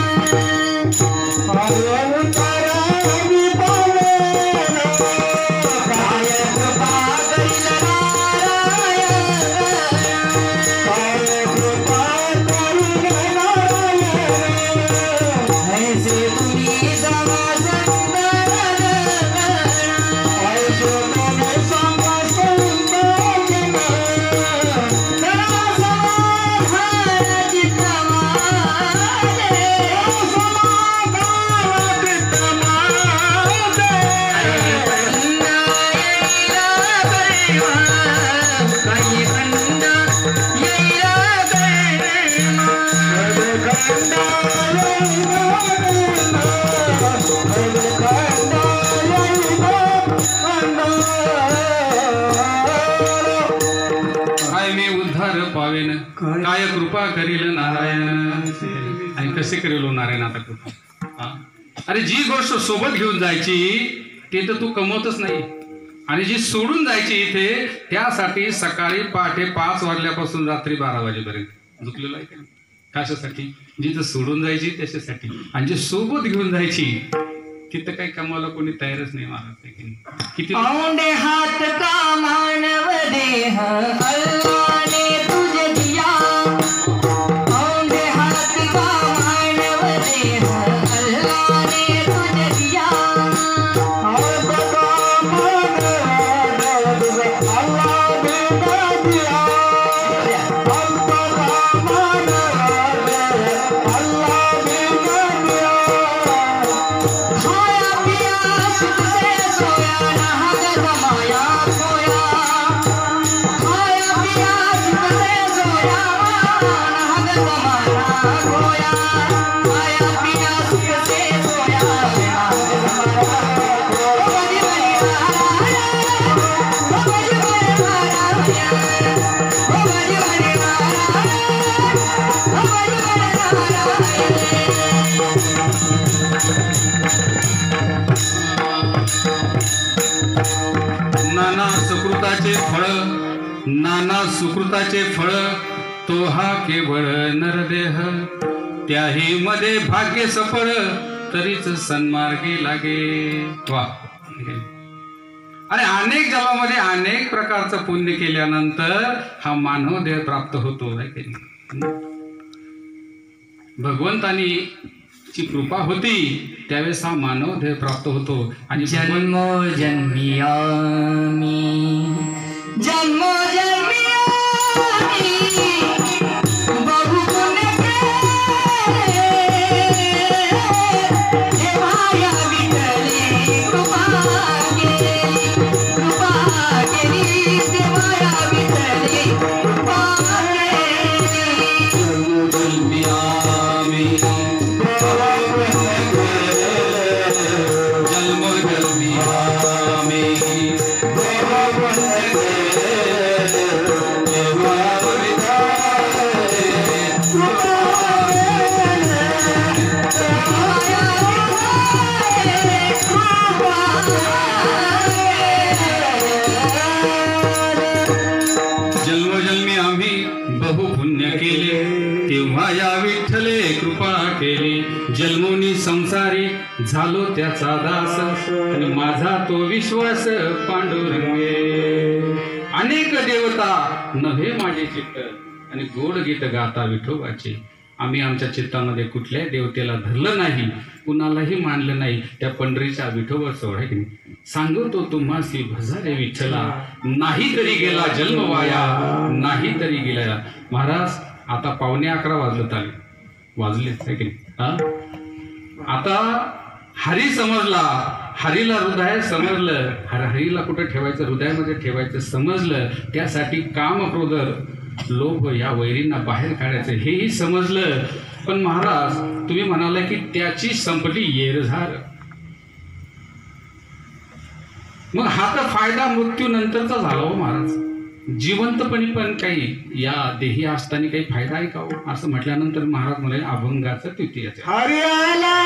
काय कृपा करील नारायण. आणि कसे करील नारायण आता कृपा? अरे जी गोष्ट सोबत घेऊन जायची ते तर तू कमवतच नाही, आणि जी सोडून जायची इथे त्यासाठी सकाळी पहाटे 5 वाजल्यापासून रात्री 12 वाजेपर्यंत झुकलेलं आहे. कशासाठी? जी तर सोडून जायची त्याच्यासाठी, आणि जी सोबत घेऊन जायची तिथं काही कमावला कोणी तयारच नाही महाराज आहे की नाही? किती औंधे हाथ का मानव देह अल्लाह ने तुझे दिया औंधे हाथ का मानव देह अल्लाह ने तुझे दिया खाया पिया सुख से सोया नहाग कमाया खोया खाया पिया सुख से सोया नहाग कमाया खोया खाया पिया सुख से सोया नहाग नाना सुकृताचे फळ तो हा केवळ नरदेह त्याही मध्ये भाग्य सफळ तरीच सन्मार्गी लागे वा अरे अनेक जन्मामध्ये अनेक प्रकारचं पुण्य केल्यानंतर हा मानव देह प्राप्त होतो है की नाही? भगवंतानी ची कृपा होती त्यावेळेस हा मानव देह प्राप्त होतो आणि जन्मो जन्मियामी जन्मो जन्मियामी बहु पुण्य केले देवाया विठ्ठले कृपा केली देवाया विठ्ठले कृपा जन्मोजन्मी आम्ही बहु पुण्य केले तेव्हा या विठ्ठले कृपा केली जन्मोनी संसारी झालो त्याचा दास आणि माझा तो विश्वास पांडुरंगे अनेक देवता नव्हे माझे चित्त आणि गोड गीत गाता विठोबाचे आम्ही आमच्या चित्तामध्ये कुठल्याही देवतेला धरलं नाही कुणालाही मानलं नाही त्या पंढरीच्या विठोबा सोहळा की सांगतो तुम्हासी भजारे विठ्ठला नाही तरी गेला जन्म वाया नाही तरी गेला महाराज आता 11:15 वाजलेच आहे की आता हरी समजला हरीला हृदय समजलं हरीला कुठं ठेवायचं हृदयामध्ये ठेवायचं समजलं त्यासाठी काम क्रोध लोभ या वैरींना बाहेर काढायचं हेही समजलं पण महाराज तुम्ही म्हणाला की त्याची संपली येरझार मग हा तर फायदा मृत्यू नंतरचा झाला हो महाराज जिवंतपणी पण काही या देही असताना काही फायदा आहे का हो असं म्हटल्यानंतर महाराज म्हणाले अभंगाचं तृतीयाचं हरियाला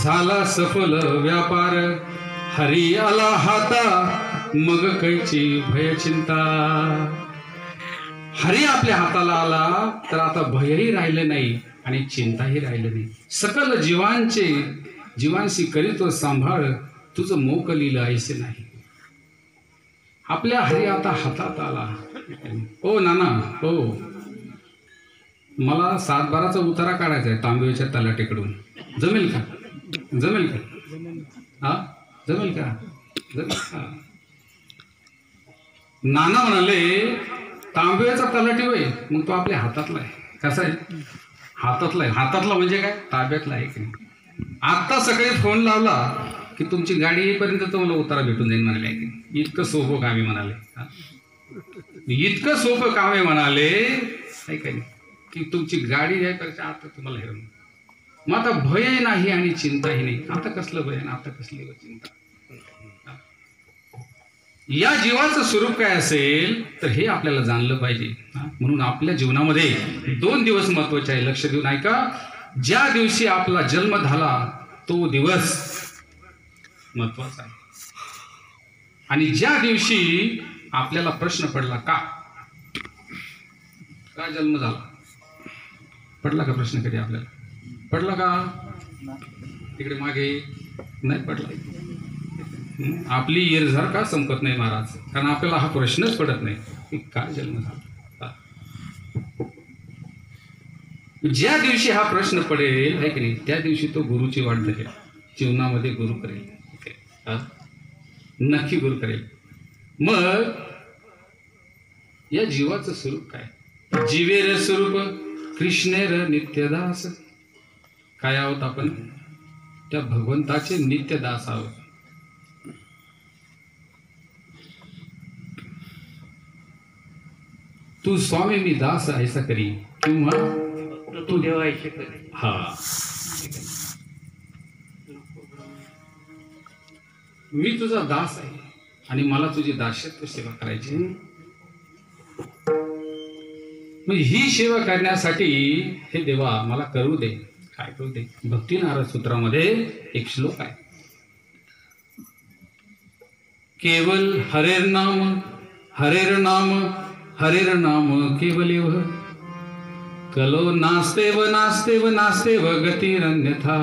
झाला सफल व्यापार, हरी आला हाता मग कैची भय चिंता. हरी आपल्या हाताला आला तर आता भयही राहिलं नाही आणि चिंताही राहिलं नाही. सकल जीवांशी करीतो सांभाळ, तुझं मोकलीला ऐसे नाही. आपल्या हरी आता हातात आला. ओ नाना हो, मला 7-12चा उतारा काढायचा आहे तांबेच्या तलाट्याकडून. जमेल का? जमेल का? हा जमेल का? जमेल का? नाना म्हणाले तांबेचा तलाठी होय, मग तो आपल्या हातातला आहे. कसा आहे? हातातला आहे. हातातला म्हणजे काय? ताब्यातला आहे की नाही. आत्ता सकाळी फोन लावला की तुमची गाडी येईपर्यंत तुम्हाला उतारा भेटून जाईल म्हणाले. की इतकं सोपं काम आहे म्हणाले. इतकं सोपं काम आहे म्हणाले आहे का नाही, की तुमची गाडी यायपर्यंत आता तुम्हाला हे. मग आता भय नाही आणि चिंताही नाही. आता कसलं भय आणि आता कसली चिंता? या जीवाचं स्वरूप काय असेल तर हे आपल्याला जाणलं पाहिजे. म्हणून आपल्या जीवनामध्ये 2 दिवस महत्वाचे आहे. लक्ष देऊन ऐका. ज्या दिवशी आपला जन्म झाला तो दिवस महत्वाचा आहे. आणि ज्या दिवशी आपल्याला प्रश्न पडला का जन्म झाला, पडला का प्रश्न कधी आपल्याला? पडला का? तिकडे मागे नाही पडला. आपली येरझार का संपत नाही महाराज? कारण आपल्याला हा प्रश्नच पडत नाही की का जन्म झाला. ज्या दिवशी हा प्रश्न पडेल आहे की नाही, त्या दिवशी तो गुरुची वाट धरेल. जीवनामध्ये गुरु करेल, नक्की गुरु करेल. मग या जीवाचं स्वरूप काय? जीवेर स्वरूप कृष्णेर नित्यदास. काय आहोत आपण? त्या भगवंताचे नित्यदास आहोत. तू स्वामी मी दास ऐसा करी किंवा तू देवायचे करी. हा, मी तुझा दास आहे आणि मला तुझी दास्यत्व सेवा करायची. मग ही सेवा करण्यासाठी हे देवा मला करू दे. काय करू दे? भक्ती नारद सूत्रामध्ये एक श्लोक आहे. केवल हरेर नाम हरेर नाम हरेर नाम केवलेव कलो नास्तेव नास्तेव नास्तेव गतिरन्यथा.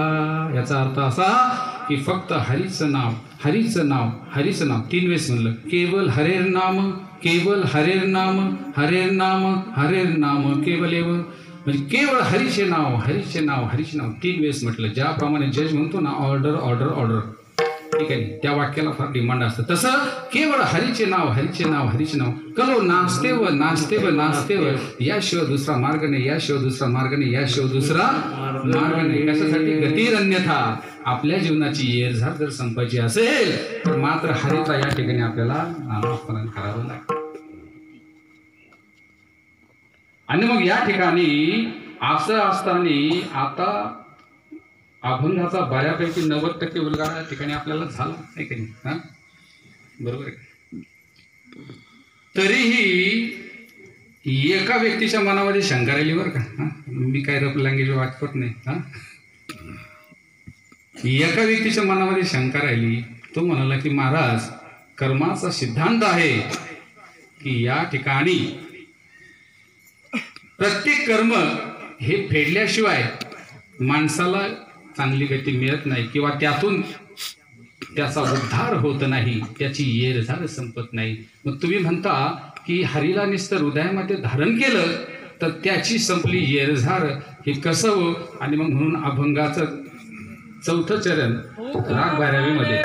याचा अर्थ असा की फक्त हरीचं नाव हरीचं नाव हरीचं नाव 3 वेळेस म्हणलं. केवल हरेर नाम केवल हरेर नाम हरेर नाम हरेर नाम केवलेव. म्हणजे केवळ हरीचे नाव हरीचे नाव हरीचे नाव 3 वेळेस म्हटलं. ज्याप्रमाणे जज म्हणतो ना ऑर्डर ऑर्डर ऑर्डर, ठीक आहे, त्या वाक्याला फार डिमांड असतं. तसं केवळ हरीचे नाव हरीचे नाव हरीचे नाव. कलो नास्तेव नास्तेव नास्तेव, याशिवाय दुसरा मार्ग नाही, याशिवाय दुसरा मार्ग नाही, याशिवाय दुसरा मार्ग नाही. कशासाठी? गतिरन्यथा. आपल्या जीवनाची येरझार जर संपायची असेल तर मात्र हरीचा या ठिकाणी आपल्याला नामस्मरण करावं लागेल. आणि मग या ठिकाणी असं असताना आता अभंगाचा बऱ्यापैकी 90% उलगडा या ठिकाणी आपल्याला झाला नाही का नाही? हा, बरोबर आहे. तरीही एका व्यक्तीच्या मनामध्ये शंका राहिली बरं का. मी काय रफ लँग्वेज वाचपत नाही. हा, एका व्यक्तीच्या मनामध्ये शंका राहिली. तो म्हणाला की महाराज, कर्माचा सिद्धांत आहे की या ठिकाणी प्रत्येक कर्म हे फेडल्याशिवाय माणसाला चांगली गती मिळत नाही किंवा त्यातून त्याचा उद्धार होत नाही, त्याची येरझार संपत नाही. मग तुम्ही म्हणता की हरीला नुसतं हृदयामध्ये धारण केलं तर त्याची संपली येरझार, हे कसं हो? आणि मग म्हणून अभंगाचं 4थं चरण राग 12वी मध्ये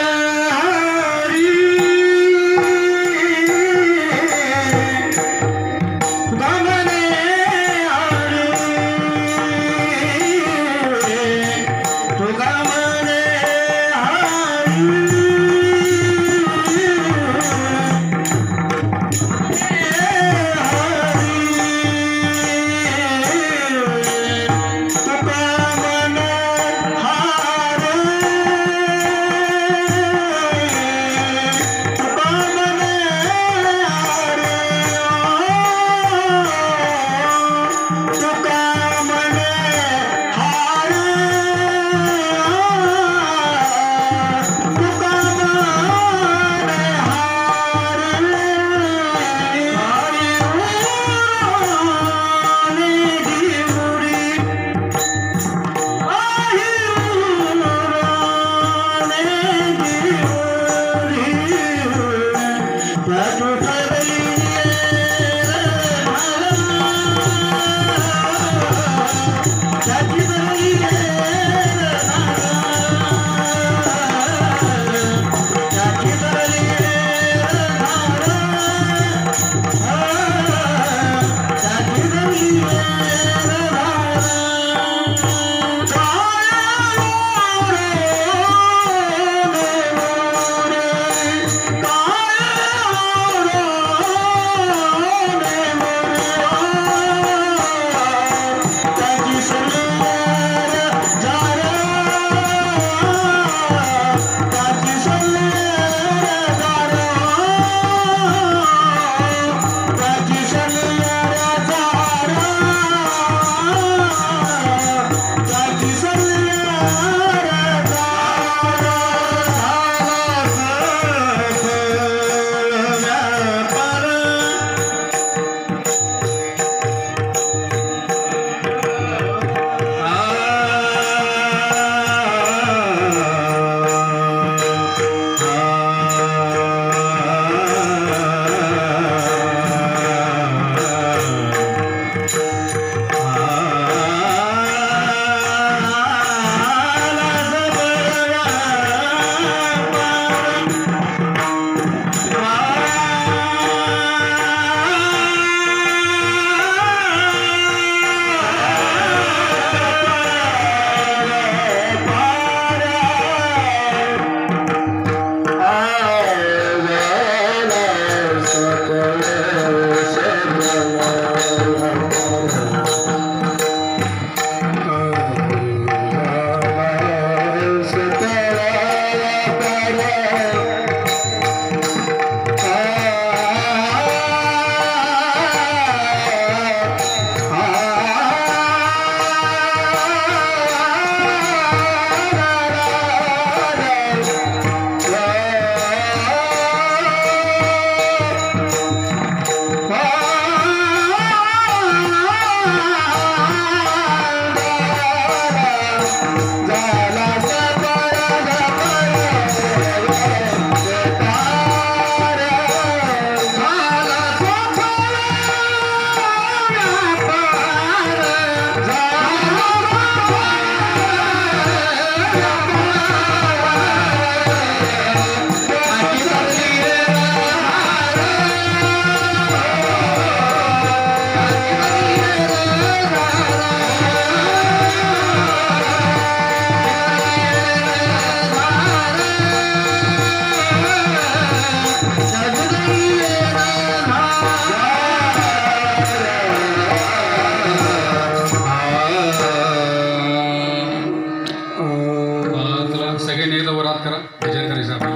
भजन करायचं आपण.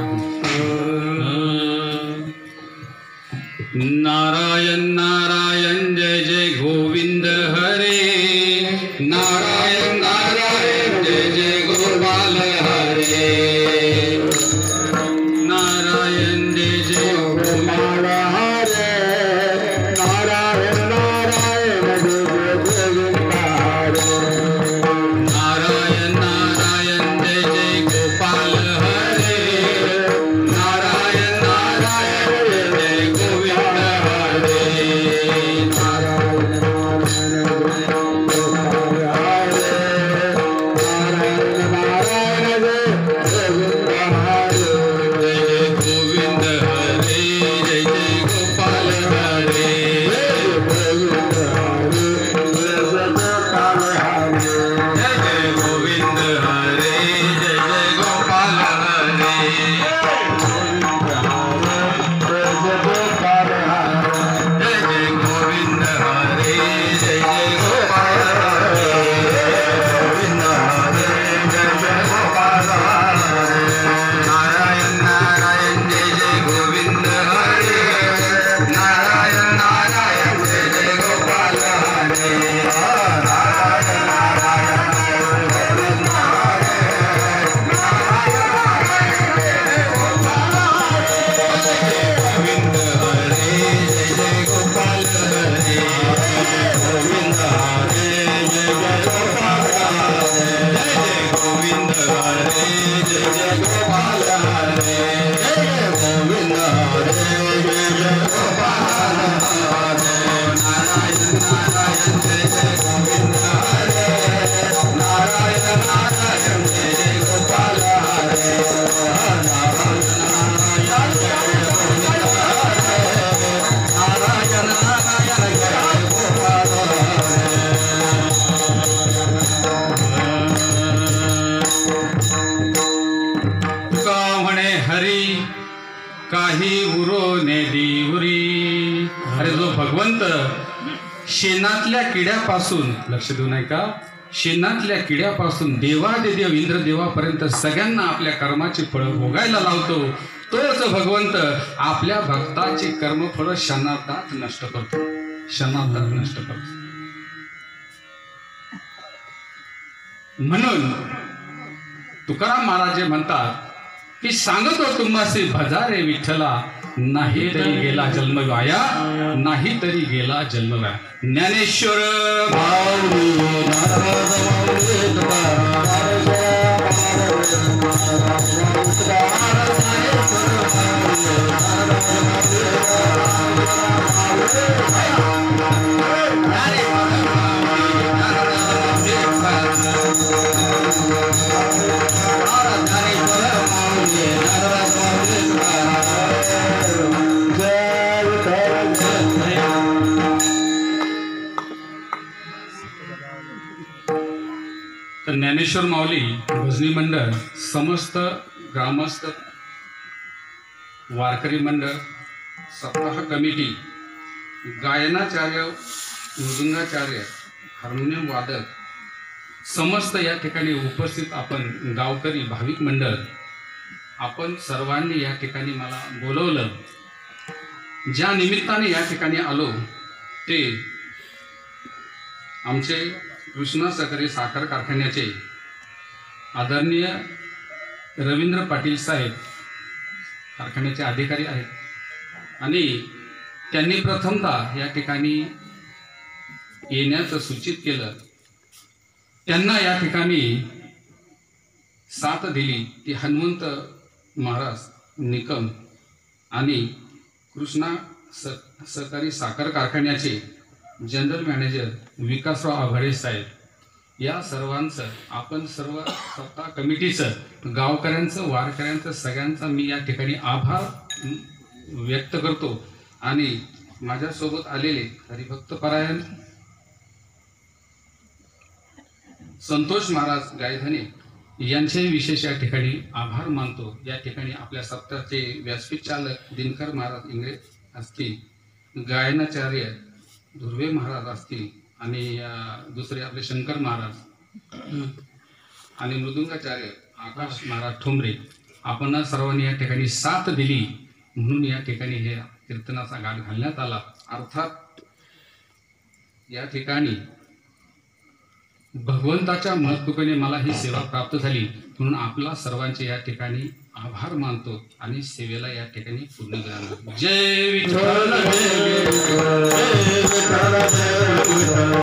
नारायण नारायण जय जय गोविंद हरे. नारायण नारायण जय जय गोपाल हरे. नारायण जय जय गोपाल हरे. नारायण नारायण जय जय गोविंद हरे. नारायण नारायण जय जय गोपाल हरे. नारायण नारायण जय जय गोविंद हरे. गोविंद हरे जय जय गोपाल हरे. जय जय गोविंद हरे जय जय गोपाल हरे. जय जय गोविंद हरे जय जय गोपाल हरे. गोविंद हरे जय जय गोपाल हरे. नारायण नारायण जय जय गोविंद हरे. नारायण नारायण जय जय गोपाल हरे. नारायण नारायण गोविंद हरे. गोविंद हरे जय जय गोपाल हरे. गोविंद हरे जय जय गोपाल हरे. जय जय गोविंद हरे जय जय गोपाल हरे. जय जय गोविंद हरे जय जय गोपाल हरे. नारायण नारायण जय जय गोविंद हरे. नारायण नारायण जय जय गोपाल हरे. नारायण नारायण जय जय गोविंद हरे. नारायण नारायण जय जय गोपाल हरे. तुका म्हणे हरी काही उरो नेदी उरी. अरे जो भगवंत शेणातल्या किड्यापासून, लक्ष देऊ नाही का, शेणातल्या किड्यापासून देवादिदेव इंद्रदेवापर्यंत सगळ्यांना आपल्या कर्माची फळं भोगायला लावतो, तोच भगवंत आपल्या भक्ताची कर्मफळं क्षणार्धात नष्ट करतो. क्षणार्धात नष्ट करतो. म्हणून तुकाराम महाराज जे म्हणतात की सांगतो तुम्हासी भजा रे विठ्ठला. नाही तरी गेला जन्म वाया. नाही तरी गेला जन्म वाया. ज्ञानेश्वर तर ज्ञानेश्वर माऊली भजनी मंडळ, समस्त ग्रामस्थ, वारकरी मंडळ, सप्ताह कमिटी, गायनाचार्य, मृदुंगाचार्य, हार्मोनियम वादक, समस्त या ठिकाणी उपस्थित आपण गावकरी भाविक मंडळ, आपण सर्वांनी या ठिकाणी मला बोलवलं. ज्या निमित्ताने या ठिकाणी आलो ते आमचे कृष्णा सहकारी साखर कारखान्याचे आदरणीय रवींद्र पाटील साहेब कारखान्याचे अधिकारी आहेत. आणि त्यांनी प्रथमतः या ठिकाणी येण्याचं सूचित केलं. त्यांना या ठिकाणी साथ दिली ती हनुमंत महाराज निकम आणि कृष्णा सहकारी साखर कारखान्याचे जनरल मॅनेजर विकासराव आभाळे साहेब. या सर्वांचं, आपण सर्व सत्ता कमिटीचं, गावकऱ्यांचं, वारकऱ्यांचं, सगळ्यांचा मी या ठिकाणी आभार व्यक्त करतो. आणि माझ्यासोबत आलेले हरिभक्तपरायण संतोष महाराज गायधने यांचेही विशेष या ठिकाणी आभार मानतो. या ठिकाणी आपल्या सप्ताहाचे व्यासपीठ चालक दिनकर महाराज इंगळे असतील, गायनाचार्य धुर्वे महाराज असतील, आणि दुसरे आपले शंकर महाराज, आणि मृदुंगाचार्य आकाश महाराज ठोंबरे, आपण सर्वांनी या ठिकाणी साथ दिली म्हणून या ठिकाणी हे कीर्तनाचा घाट घालण्यात आला. अर्थात या ठिकाणी भगवंताच्या महत्कृपेने मला ही सेवा प्राप्त झाली म्हणून आपला सर्वांचे या ठिकाणी आभार मानतो आणि सेवेला या ठिकाणी पूर्ण करणार. जय विठ्ठल.